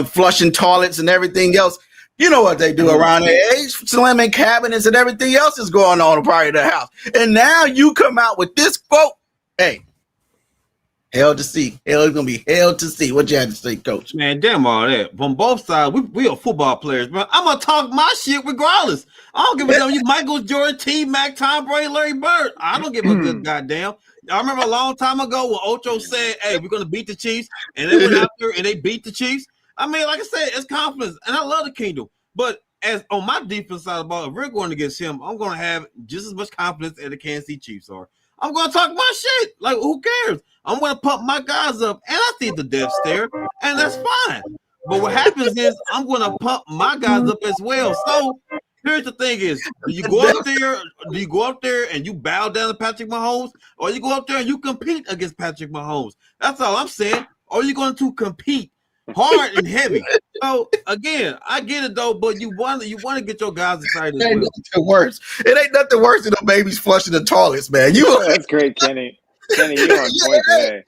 flushing toilets and everything else. You know what they do around there. Hey, slamming cabinets and everything else is going on probably in the house. And now you come out with this quote. Hey. Hell to see. Hell is gonna be hell to see. What you had to say, Coach? Man, damn all that. From both sides, we are football players, man. I'm gonna talk my shit regardless. I don't give a damn. You Michael Jordan, T Mac, Tom Brady, Larry Bird. I don't give a good goddamn. I remember a long time ago when Ocho said, "Hey, we're gonna beat the Chiefs," and they went out there and they beat the Chiefs. I mean, like I said, it's confidence, and I love the Kingdom. But as on my defense side of the ball, if we're going against him, I'm gonna have just as much confidence as the Kansas City Chiefs are. I'm gonna talk my shit. Like, who cares? I'm gonna pump my guys up, and I see the death stare, and that's fine. But what happens is I'm gonna pump my guys up as well. So here's the thing: is do you go up there and you bow down to Patrick Mahomes, or you go up there and you compete against Patrick Mahomes? That's all I'm saying. Or are you going to compete hard and heavy? So again, I get it though, but you want to get your guys excited. It ain't nothing worse. It ain't nothing worse than the babies flushing the toilets, man. That's great, Kenny. Kenny, you're on point today.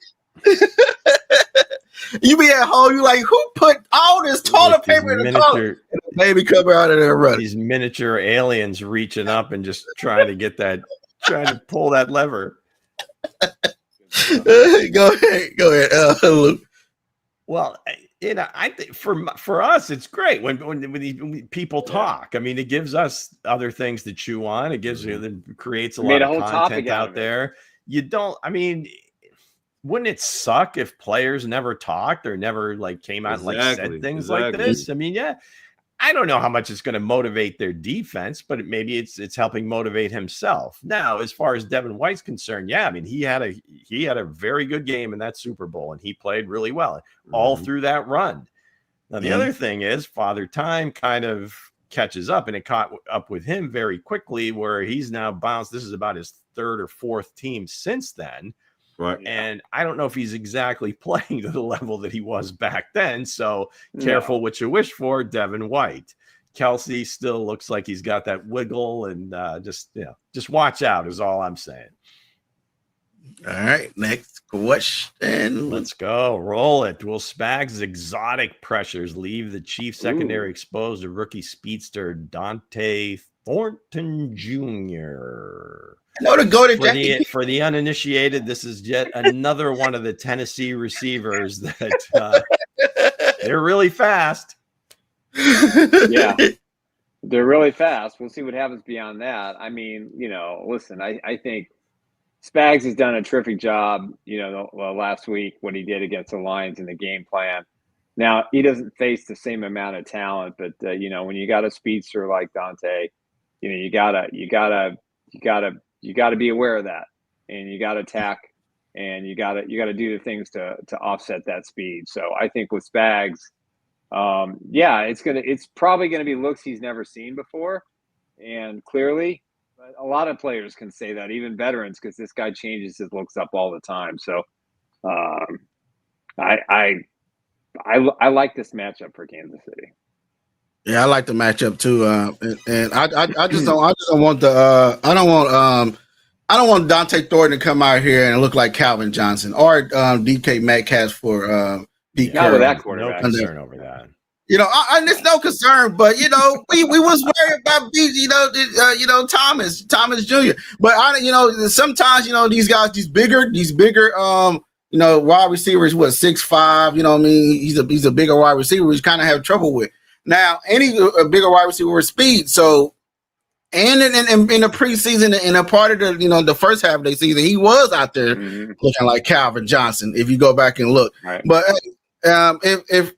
You be at home, you like, who put all this toilet paper in the toilet? And the baby come out of there running. These miniature aliens reaching up and just trying to pull that lever. Go ahead, Luke. Well, I think for us, it's great when people talk. I mean, it gives us other things to chew on. It creates a lot of content out there. Wouldn't it suck if players never talked or never came out and said things like this? I mean, yeah, I don't know how much it's going to motivate their defense, but maybe it's helping motivate himself. Now, as far as Devin White's concerned, yeah, I mean, he had a very good game in that Super Bowl, and he played really well all through that run. Now, the other thing is Father Time kind of catches up, and it caught up with him very quickly, where he's now bounced. This is about his third or fourth team since then. Right. And I don't know if he's exactly playing to the level that he was back then. So careful what you wish for, Devin White. Kelsey still looks like he's got that wiggle, and just watch out is all I'm saying. All right, next question. Let's go. Roll it. Will Spags' exotic pressures leave the Chiefs secondary exposed to rookie speedster Dante Thornton Jr.? No, to go to For the uninitiated, this is yet another one of the Tennessee receivers that they're really fast. Yeah, they're really fast. We'll see what happens beyond that. I mean, listen, I think Spags has done a terrific job, last week when he did against the Lions in the game plan. Now, he doesn't face the same amount of talent, but when you got a speedster like Dante, you gotta be aware of that, and you gotta attack, and you gotta do the things to offset that speed. So I think with Spags, it's probably gonna be looks he's never seen before, and clearly. But a lot of players can say that, even veterans, because this guy changes his looks up all the time. So, I like this matchup for Kansas City. Yeah, I like the matchup too. And I just don't want I don't want Dante Thornton to come out here and look like Calvin Johnson or DK Metcalf for Pete Not with Carroll. that quarterback. No concern over that. There's no concern, but we was worried about Thomas Jr. But sometimes these guys, these bigger wide receivers, 6'5", he's a bigger wide receiver, which kind of have trouble with. Now, a bigger wide receiver with speed. So, and in the preseason, in a part of the first half of the season, he was out there looking like Calvin Johnson. If you go back and look, right. But if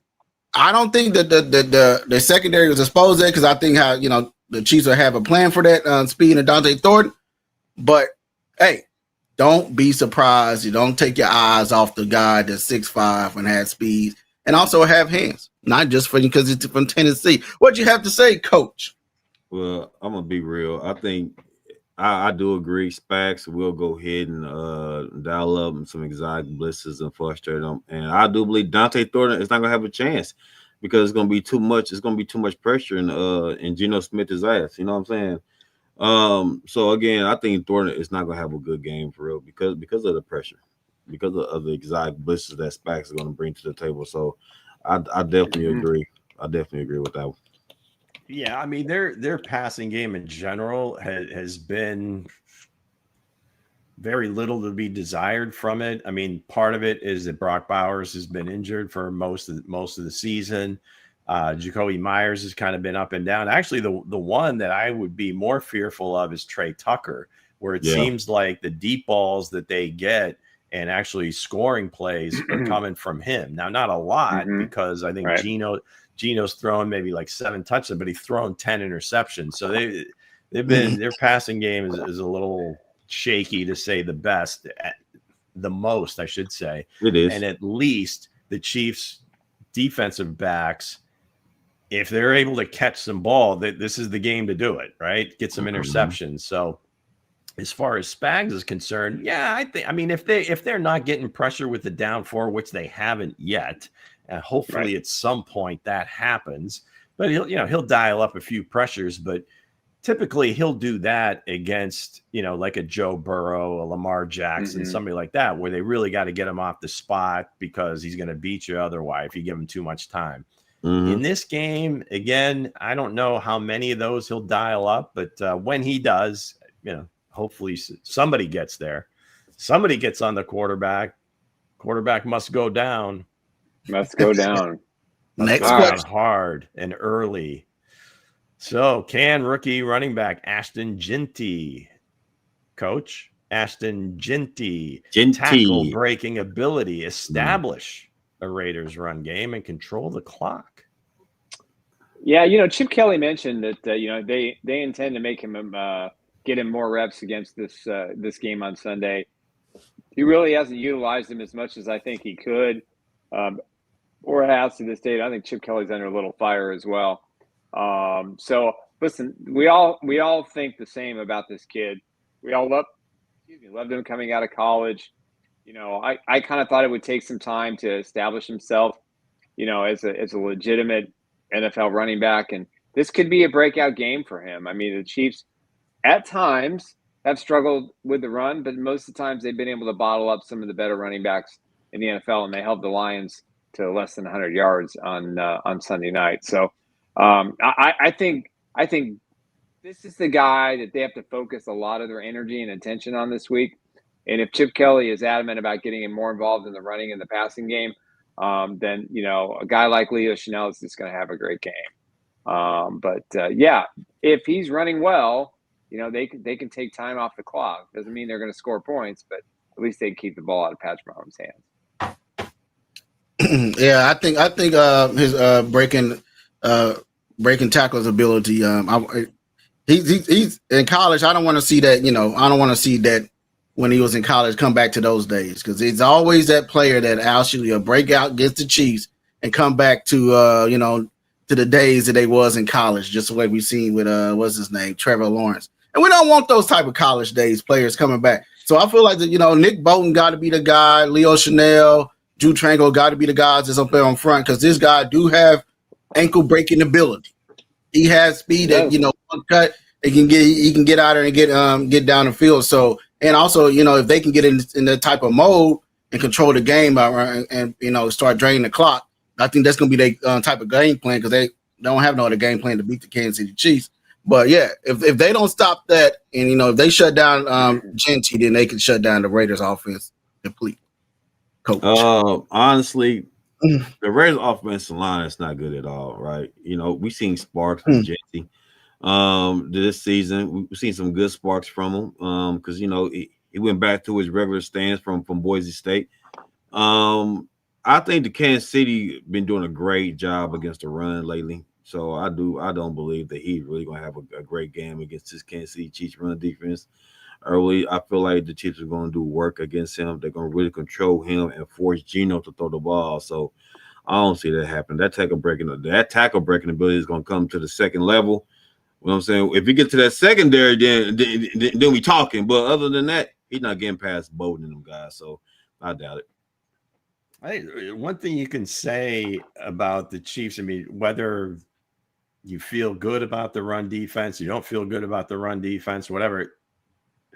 I don't think that the secondary was exposed there, because I think how the Chiefs will have a plan for that speed and Dante Thornton. But hey, don't be surprised. You don't take your eyes off the guy that's 6'5" and has speed and also have hands, not just for because it's from Tennessee. What you have to say, Coach? Well, I'm gonna be real. I think I do agree. Spags will go ahead and dial up some exotic blitzes and frustrate them. And I do believe Dante Thornton is not gonna have a chance because it's gonna be too much. It's gonna be too much pressure in Geno Smith's ass. You know what I'm saying? So again, I think Thornton is not gonna have a good game for real because of the pressure, because of the exotic blitzes that Spags is gonna bring to the table. So I definitely agree. I definitely agree with that one. Yeah, I mean their passing game in general has been very little to be desired from it. I mean, part of it is that Brock Bowers has been injured for most of the season. Jacoby Myers has kind of been up and down. Actually, the one that I would be more fearful of is Trey Tucker, where it seems like the deep balls that they get and actually scoring plays are coming from him. Now, not a lot because I think Geno's thrown maybe like 7 touchdowns, but he's thrown 10 interceptions. So they've been their passing game is a little shaky, to say the best, the most I should say. It is, and at least the Chiefs defensive backs, if they're able to catch some ball, this is the game to do it, right? Get some interceptions. So as far as Spags is concerned, I mean, if they're not getting pressure with the down 4, which they haven't yet, and hopefully at some point that happens, but he'll dial up a few pressures, but typically he'll do that against, like a Joe Burrow, a Lamar Jackson, somebody like that, where they really got to get him off the spot because he's going to beat you otherwise if you give him too much time. In this game, again, I don't know how many of those he'll dial up, but when he does, hopefully somebody gets there. Somebody gets on the quarterback. Quarterback must go down. Must go down. Next question. Hard and early. So, can rookie running back Ashton Jeanty, Coach Ashton Jeanty, tackle breaking ability, establish a Raiders run game and control the clock? Yeah, Chip Kelly mentioned that they intend to make him get him more reps against this game on Sunday. He really hasn't utilized him as much as I think he could, or has to this date. I think Chip Kelly's under a little fire as well. So listen, we all think the same about this kid. We all loved him coming out of college. I kind of thought it would take some time to establish himself, as a legitimate NFL running back. And this could be a breakout game for him. I mean, the Chiefs at times have struggled with the run, but most of the times they've been able to bottle up some of the better running backs in the NFL, and they held the Lions to less than 100 yards on Sunday night. So I think this is the guy that they have to focus a lot of their energy and attention on this week. And if Chip Kelly is adamant about getting him more involved in the running and the passing game, then a guy like Leo Chanel is just going to have a great game. If he's running well, they can take time off the clock. Doesn't mean they're going to score points, but at least they can keep the ball out of Patrick Mahomes' hands. Yeah, I think his breaking tackles ability. He's in college. I don't want to see that. I don't want to see that when he was in college come back to those days, because it's always that player that actually break out against the Chiefs and come back to to the days that they was in college, just the way we've seen with what's his name, Trevor Lawrence. And we don't want those type of college days players coming back. So I feel like that Nick Bolton got to be the guy, Leo Chanel, Drew Tranquil got to be the guys that's up there on front, because this guy do have ankle breaking ability. He has speed that one cut. He can get out there and get down the field. So, and also if they can get in that type of mode and control the game and start draining the clock, I think that's going to be their type of game plan, because they don't have no other game plan to beat the Kansas City Chiefs. But yeah, if they don't stop that, and if they shut down Genty, then they can shut down the Raiders offense completely. Coach. Honestly, the Raiders offensive line is not good at all, right? We've seen sparks from Genty this season. We've seen some good sparks from him because he went back to his regular stance from Boise State. I think the Kansas City been doing a great job against the run lately. So I don't believe that he's really going to have a great game against this Kansas City Chiefs run defense. Early, I feel like the Chiefs are going to do work against him. They're going to really control him and force Geno to throw the ball. So I don't see that happen. That tackle breaking ability is going to come to the second level. You know what I'm saying? If you get to that secondary, then we talking. But other than that, he's not getting past Bowden and them guys. So I doubt it. One thing you can say about the Chiefs, I mean, whether you feel good about the run defense, you don't feel good about the run defense, whatever,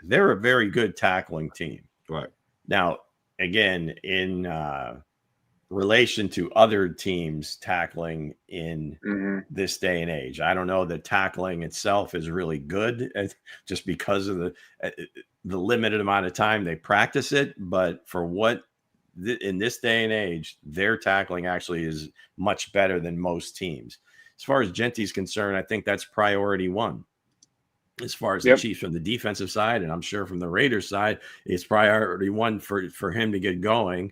they're a very good tackling team. Right. Now, again, in relation to other teams tackling in this day and age, I don't know that tackling itself is really good just because of the limited amount of time they practice it. But for what in this day and age, their tackling actually is much better than most teams. As far as Genty's concerned, I think that's priority one. As far as the Chiefs from the defensive side, and I'm sure from the Raiders side, it's priority one for him to get going.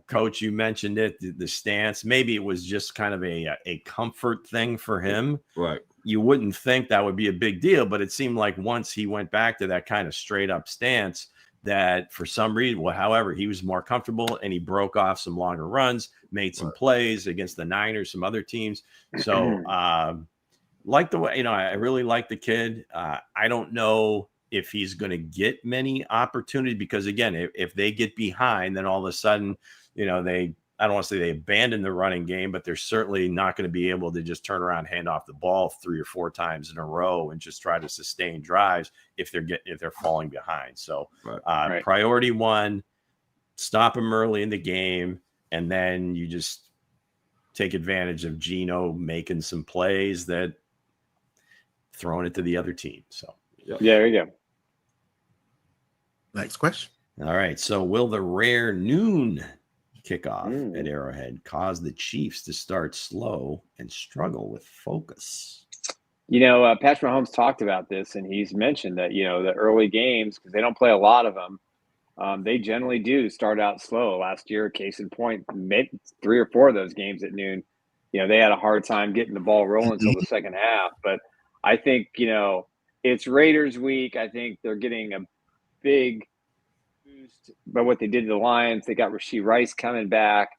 Coach, you mentioned it, the stance. Maybe it was just kind of a comfort thing for him. Right. You wouldn't think that would be a big deal, but it seemed like once he went back to that kind of straight up stance, that for some reason, however, he was more comfortable and he broke off some longer runs, made some plays against the Niners, some other teams. So, like the way, I really like the kid. I don't know if he's going to get many opportunities because, again, if they get behind, then all of a sudden, I don't want to say they abandon the running game, but they're certainly not going to be able to just turn around, hand off the ball 3 or 4 times in a row and just try to sustain drives if they're falling behind. So priority one, stop them early in the game, and then you just take advantage of Geno making some plays that throwing it to the other team. So there you go. Next question. All right. So will the rare noon kickoff at Arrowhead cause the Chiefs to start slow and struggle with focus? Patrick Mahomes talked about this, and he's mentioned that, the early games, because they don't play a lot of them, they generally do start out slow. Last year, case in point, 3 or 4 of those games at noon, they had a hard time getting the ball rolling until the second half. But I think, it's Raiders week. I think they're getting a big boost by what they did to the Lions. They got Rashee Rice coming back.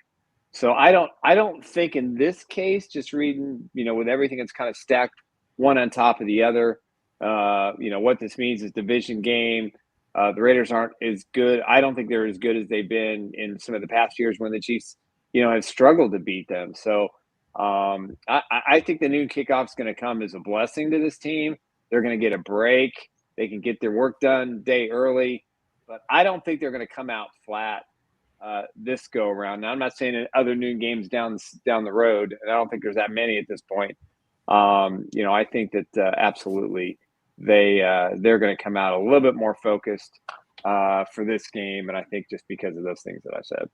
So I don't think in this case, just reading, with everything that's kind of stacked one on top of the other, what this means is division game. The Raiders aren't as good. I don't think they're as good as they've been in some of the past years when the Chiefs, have struggled to beat them. So I think the noon kickoff is going to come as a blessing to this team. They're going to get a break. They can get their work done day early, but I don't think they're going to come out flat this go around. Now, I'm not saying that other noon games down the road, and I don't think there's that many at this point. I think that absolutely they're going to come out a little bit more focused for this game, and I think just because of those things that I said.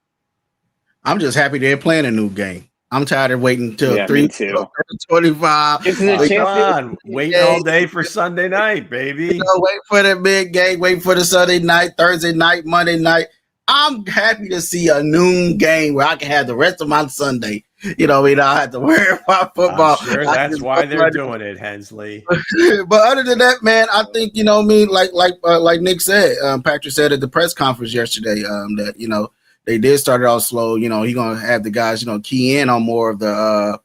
I'm just happy they're playing a new game. I'm tired of waiting until 3:25. Waiting all day for Sunday night, baby. Wait for the big game. Wait for the Sunday night, Thursday night, Monday night. I'm happy to see a noon game where I can have the rest of my Sunday. I don't have to worry about football. I'm sure that's why they're doing it, Hensley. But other than that, man, I think like Nick said, Patrick said at the press conference yesterday, that they did start it off slow. He's gonna have the guys, key in on more of the,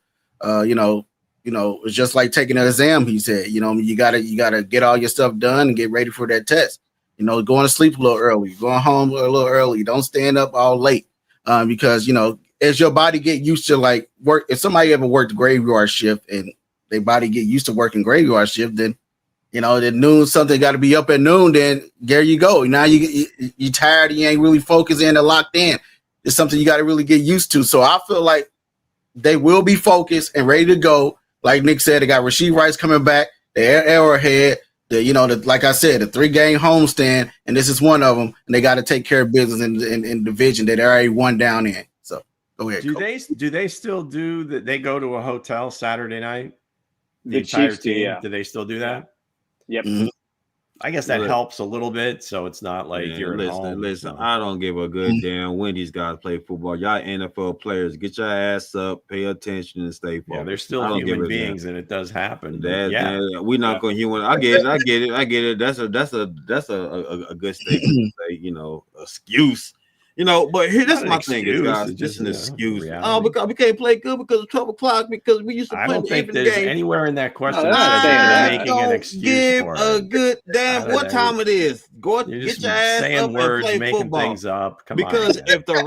it's just like taking an exam. He said, you gotta get all your stuff done and get ready for that test. Going to sleep a little early, going home a little early. Don't stand up all late, because as your body get used to like work. If somebody ever worked graveyard shift and their body get used to working graveyard shift, then at noon something got to be up at noon. Then there you go. Now you tired. You ain't really focused in and locked in. It's something you got to really get used to. So I feel like they will be focused and ready to go. Like Nick said, they got Rasheed Rice coming back. They're Arrowhead. Like I said, the 3-game homestand, and this is one of them. And they got to take care of business in division that they already won down in. So go ahead. Do they still do that? They go to a hotel Saturday night. The entire Chiefs team. Yeah. Do they still do that? Yep. Mm-hmm. I guess that helps a little bit, so it's not like you're at home. Listen, I don't give a good damn when these guys play football. Y'all NFL players, get your ass up, pay attention, and stay focused. Yeah, they're still human beings, and it does happen. We're not going to human. I get it. That's a good statement to say. Excuse. But here, this is my thing, guys. It's just an excuse. Because we can't play good because of 12 o'clock because we used to play. I don't think there's anywhere in that question making an excuse give for a good damn what time it is. Go get your ass up words, and play making football. Things up. Because if the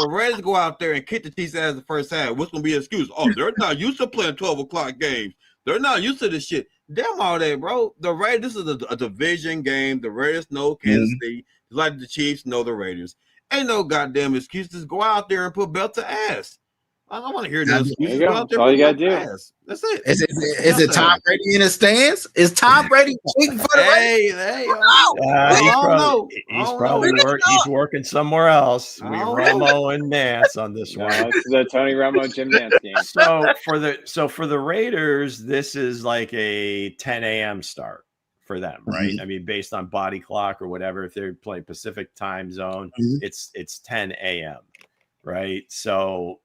Raiders go out there and kick the Chiefs ass the first half, what's gonna be an excuse? Oh, they're not used to playing 12 o'clock games. They're not used to this shit. Damn all that, bro. The Raiders, this is a division game. The Raiders know Kansas City, like the Chiefs know the Raiders. Ain't no goddamn excuses. Go out there and put belt to ass. I don't want to hear no excuses. Go out there. All you gotta do. Ass. That's it. Is it Tom Brady in the stands? Is Tom Brady cheating for the Raiders? He's working somewhere else. We Romo and Nance on this one. This is a Tony Romo Jim Nance game. So for the Raiders, this is like a 10 a.m. start for them, right? I mean, based on body clock or whatever, if they're playing Pacific time zone, it's 10 a.m. right? So,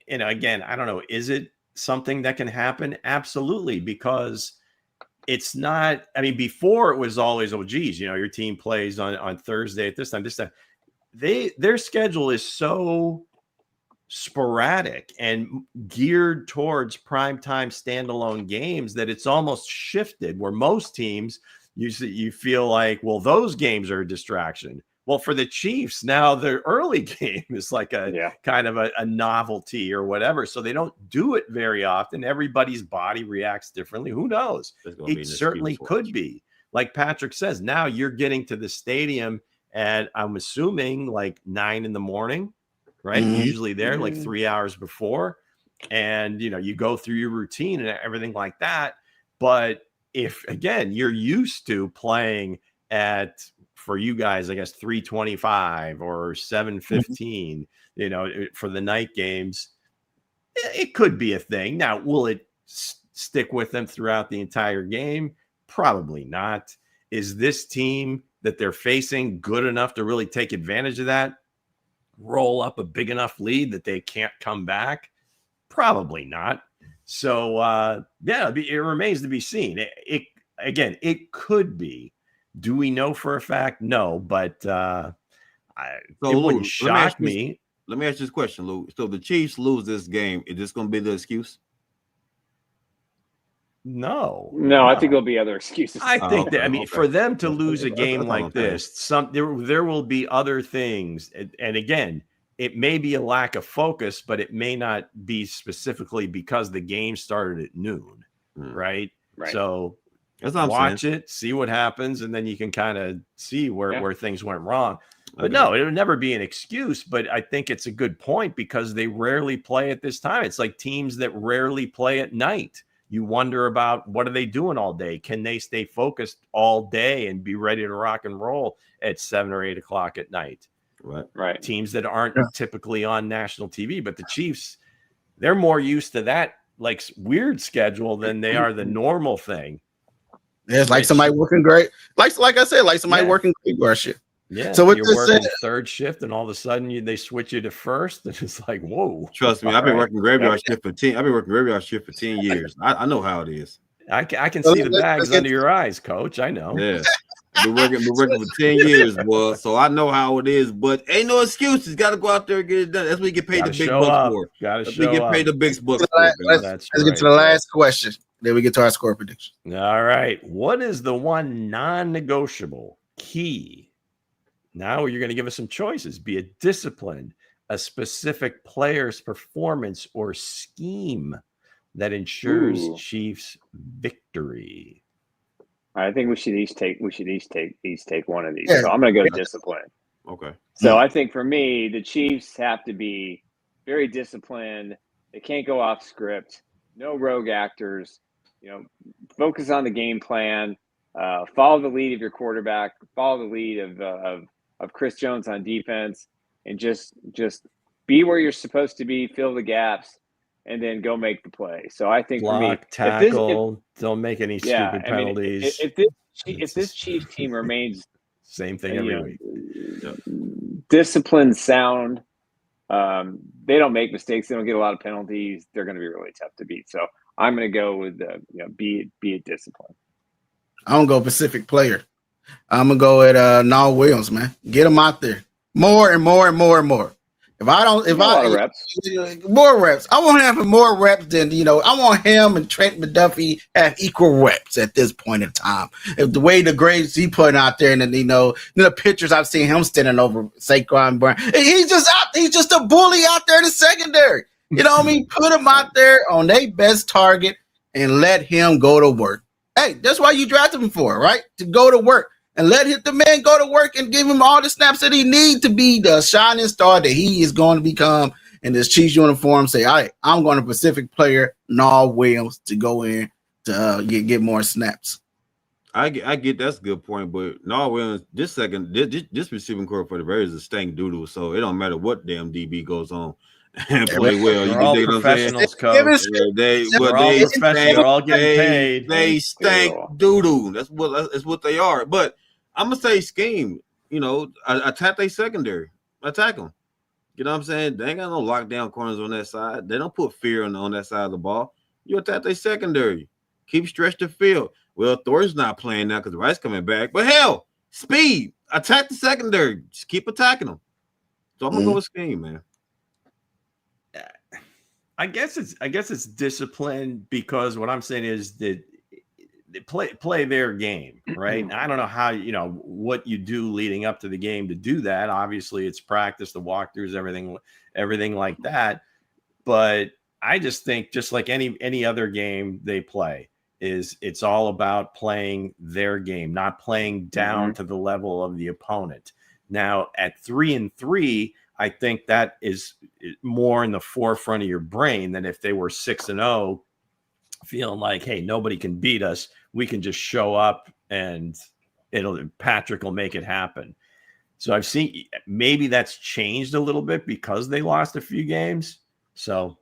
again, I don't know. Is it something that can happen? Absolutely, because it's not. I mean, before it was always, oh, geez, your team plays on Thursday at this time. Their schedule is so sporadic and geared towards primetime standalone games that it's almost shifted, where most teams you feel like, well, those games are a distraction. Well, for the Chiefs now, their early game is like a kind of a novelty or whatever, so they don't do it very often. Everybody's body reacts differently. Who knows? It certainly could be, like Patrick says, now you're getting to the stadium and I'm assuming like 9 a.m, right? Usually there like 3 hours before. And, you go through your routine and everything like that. But if, again, you're used to playing at, for you guys, I guess 3:25 or 7:15, for the night games, it could be a thing. Now, will it stick with them throughout the entire game? Probably not. Is this team that they're facing good enough to really take advantage of that? Roll up a big enough lead that they can't come back? Probably not. So it remains to be seen. It could be. Do we know for a fact? No, but it wouldn't shock me. Let me ask you this question, Lou. So the Chiefs lose this game, is this going to be the excuse? No, I think there'll be other excuses. I think that, for them to lose a game like this, there will be other things. And again, it may be a lack of focus, but it may not be specifically because the game started at noon, right? Right. So That's what I'm watch saying. it, see what happens, and then you can kind of see where things went wrong. But Okay. no, it would never be an excuse. But I think it's a good point because they rarely play at this time. It's like teams that rarely play at night. You wonder about what are they doing all day? Can they stay focused all day and be ready to rock and roll at 7 or 8 o'clock at night? Right. Teams that aren't typically on national TV, but the Chiefs, they're more used to that like weird schedule than they are the normal thing. Yeah, it's like somebody working great. Like I said, like somebody working graveyard shift. Yeah. So what you're this working said, third shift, and all of a sudden they switch you to first, and it's like, whoa. Trust me, I've been working graveyard shift for 10. I've been working graveyard shift for 10 years. I know how it is. I can see the bags under your eyes, Coach. I know. Yeah. Been working for 10 years, boy. So I know how it is, but ain't no excuses. Got to go out there and get it done. That's what you get paid the big bucks for. Got to That's show what you get paid the big bucks for. let's get to the last question. Then we get to our score prediction. All right. What is the one non-negotiable key? Now you're going to give us some choices. Be it discipline, a specific player's performance, or scheme that ensures Chiefs victory. I think we should each take one of these. So I'm going to go discipline. Okay. So I think for me, the Chiefs have to be very disciplined. They can't go off script. No rogue actors. Focus on the game plan. Follow the lead of your quarterback. Follow the lead of Chris Jones on defense, and just be where you're supposed to be. Fill the gaps, and then go make the play. So I think block, for me, tackle, don't make any stupid penalties. If this Chiefs team remains same thing every week, disciplined, sound, they don't make mistakes. They don't get a lot of penalties. They're going to be really tough to beat. So I'm going to go with be it discipline. I'm gonna go Pacific player. I'm gonna go at Noel Williams, man. Get him out there more and more and more and more. If I don't, if a lot I of reps, more reps, I want him more reps than I want him and Trent McDuffie have equal reps at this point in time. If the way the grades he putting out there, and then the pictures I've seen him standing over Saquon Brown, he's just a bully out there in the secondary. You know what I mean? Put him out there on their best target and let him go to work. Hey, that's why you drafted him for, right? To go to work and let the man go to work and give him all the snaps that he needs to be the shining star that he is going to become in this Chiefs uniform. Say, all right, I'm going to Pacific player Noel Williams to go in to get more snaps. I get that's a good point, but Noel Williams this receiving core for the Raiders is stank doodle, so it don't matter what damn DB goes on and play well. They're all professionals, Coach. They're all getting paid. They stank doodle. That's what they are. But I'm gonna say scheme. Attack their secondary. Attack them. You know what I'm saying? They ain't got no lockdown corners on that side. They don't put fear on that side of the ball. You attack their secondary. Keep stretch the field. Well, Thor's not playing now because Rice coming back. But hell, speed. Attack the secondary. Just keep attacking them. So I'm gonna go with scheme, man. I guess it's discipline because what I'm saying is that they play their game, right? I don't know how what you do leading up to the game to do that. Obviously, it's practice, the walkthroughs, everything like that. But I just think, just like any other game they play, it's all about playing their game, not playing down to the level of the opponent. Now at 3-3. I think that is more in the forefront of your brain than if they were 6-0, feeling like, hey, nobody can beat us. We can just show up and Patrick will make it happen. So I've seen maybe that's changed a little bit because they lost a few games. So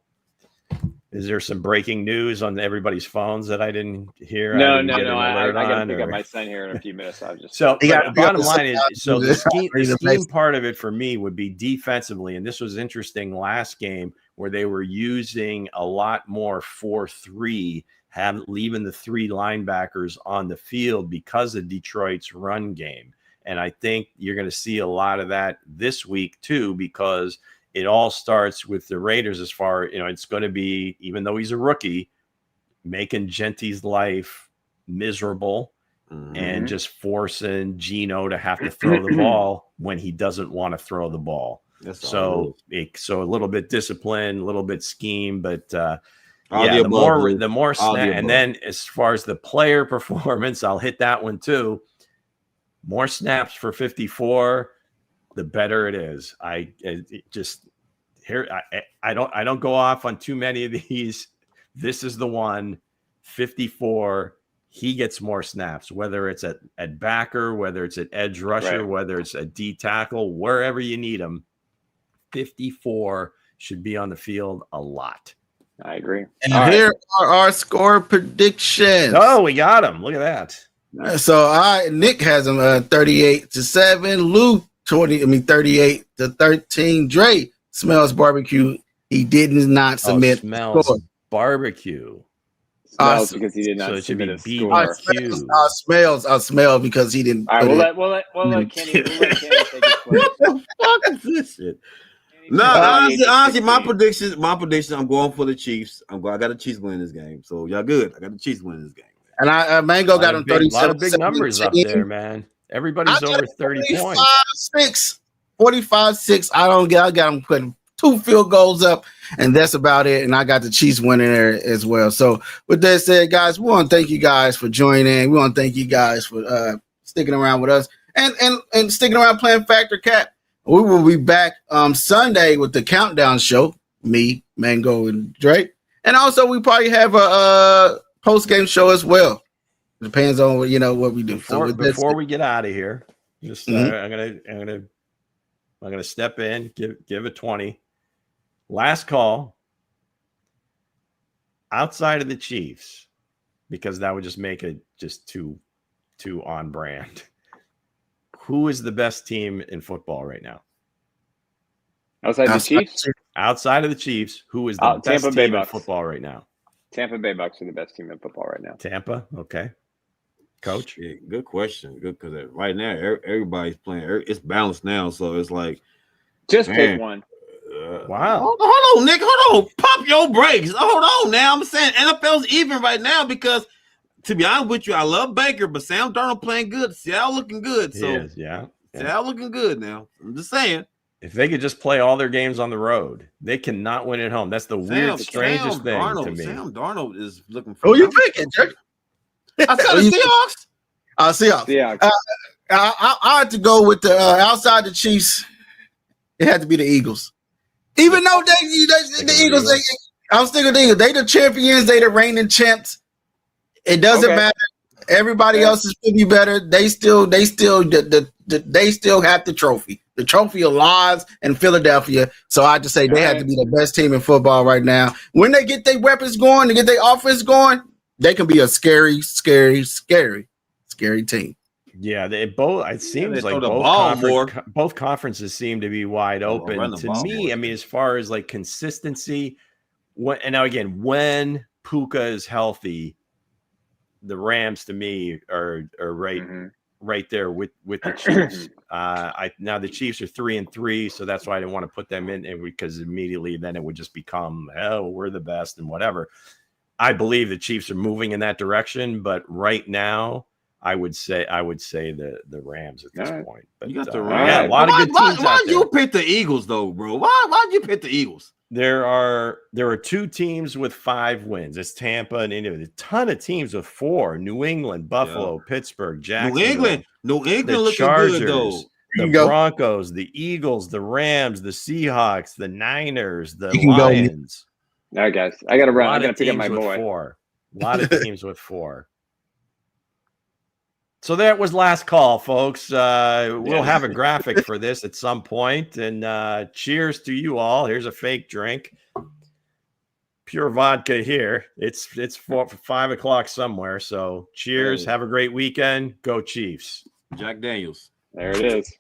is there some breaking news on everybody's phones that I didn't hear? No. I got to pick up my son here in a few minutes. The bottom line is, so the scheme part of it for me would be defensively. And this was interesting last game where they were using a lot more 4-3, leaving the 3 linebackers on the field because of Detroit's run game. And I think you're going to see a lot of that this week too, because it all starts with the Raiders as far, it's going to be, even though he's a rookie, making Genty's life miserable and just forcing Geno to have to throw the ball when he doesn't want to throw the ball. That's So a little bit discipline, a little bit scheme, but the above, more snap. And then as far as the player performance, I'll hit that one too. More snaps for 54, the better it is. I don't go off on too many of these. This is the one, 54. He gets more snaps, whether it's at backer, whether it's at edge rusher, whether it's a D tackle, wherever you need him. 54 should be on the field a lot. I agree. And here are our score predictions. Oh, we got him. Look at that. So Nick has him 38-7. Lou 38-13. Dre smells barbecue. He did not submit. Smells barbecue. Smells because he did not so it should submit be a BBQ. Smell because he didn't. All right, we'll let Kenny take his place. What the fuck is this shit? No, honestly, my prediction, I'm going for the Chiefs. I got the Chiefs winning this game. So y'all good. I got the Chiefs winning this game. And Mango got him 37. A lot of big numbers up there, man. Everybody's over 30 points. 45-6. I got him putting 2 field goals up, and that's about it. And I got the Chiefs winning there as well. So with that said, guys, we want to thank you guys for joining. We want to thank you guys for sticking around with us and sticking around playing Factor Cap. We will be back Sunday with the countdown show. Me, Mango, and Drake, and also we probably have a post game show as well. Depends on what we do. Before we get out of here, just I'm gonna step in, give a 20. Last call. Outside of the Chiefs, because that would just make it just too on brand. Who is the best team in football right now? Outside the Chiefs? Outside of the Chiefs, who is the best team in football right now? Tampa Bay Bucks are the best team in football right now. Tampa? Okay. Coach? Yeah, good question. Good, because right now everybody's playing. It's balanced now, so it's like just pick one. Wow. Hold on, Nick. Hold on. Pop your brakes. Hold on now. I'm saying NFL's even right now because, to be honest with you, I love Baker, but Sam Darnold playing good. Seattle looking good. So Seattle looking good now. I'm just saying. If they could just play all their games on the road, they cannot win at home. That's the strangest thing to me. Sam Darnold is looking for. Who you picking, Jack? I said the Seahawks. Seahawks. I had to go with the outside the Chiefs. It had to be the Eagles. Even though the Eagles, I'm sticking with the Eagles. They the champions. They the reigning champs. It doesn't matter. Everybody else is going to be better. They still have the trophy. The trophy of lies in Philadelphia. So I just say they have to be the best team in football right now. When they get their weapons going, to get their offense going, they can be a scary team. Yeah, they both. It seems like both conferences seem to be wide open. To me, I mean, as far as like consistency, when Puka is healthy, the Rams to me are right there with the Chiefs. Now the Chiefs are 3-3, so that's why I didn't want to put them in because immediately then it would just become we're the best and whatever. I believe the Chiefs are moving in that direction, but right now I would say the Rams at this point. But you got the Rams. A lot of good teams. Why'd you pick the Eagles though, bro? Why'd you pick the Eagles? There are 2 teams with 5 wins. It's Tampa and India. A ton of teams with 4. New England, Buffalo, Pittsburgh, Jacksonville. New England the looking Chargers, good though. The Broncos, the Eagles, the Rams, the Seahawks, the Niners, the Lions. All right, guys. I got to run. I got to pick up my boy. 4. A lot of teams with 4. So that was last call, folks. We'll have a graphic for this at some point. And cheers to you all. Here's a fake drink. Pure vodka here. It's 5 o'clock somewhere. So cheers. Have a great weekend. Go Chiefs. Jack Daniels. There it is.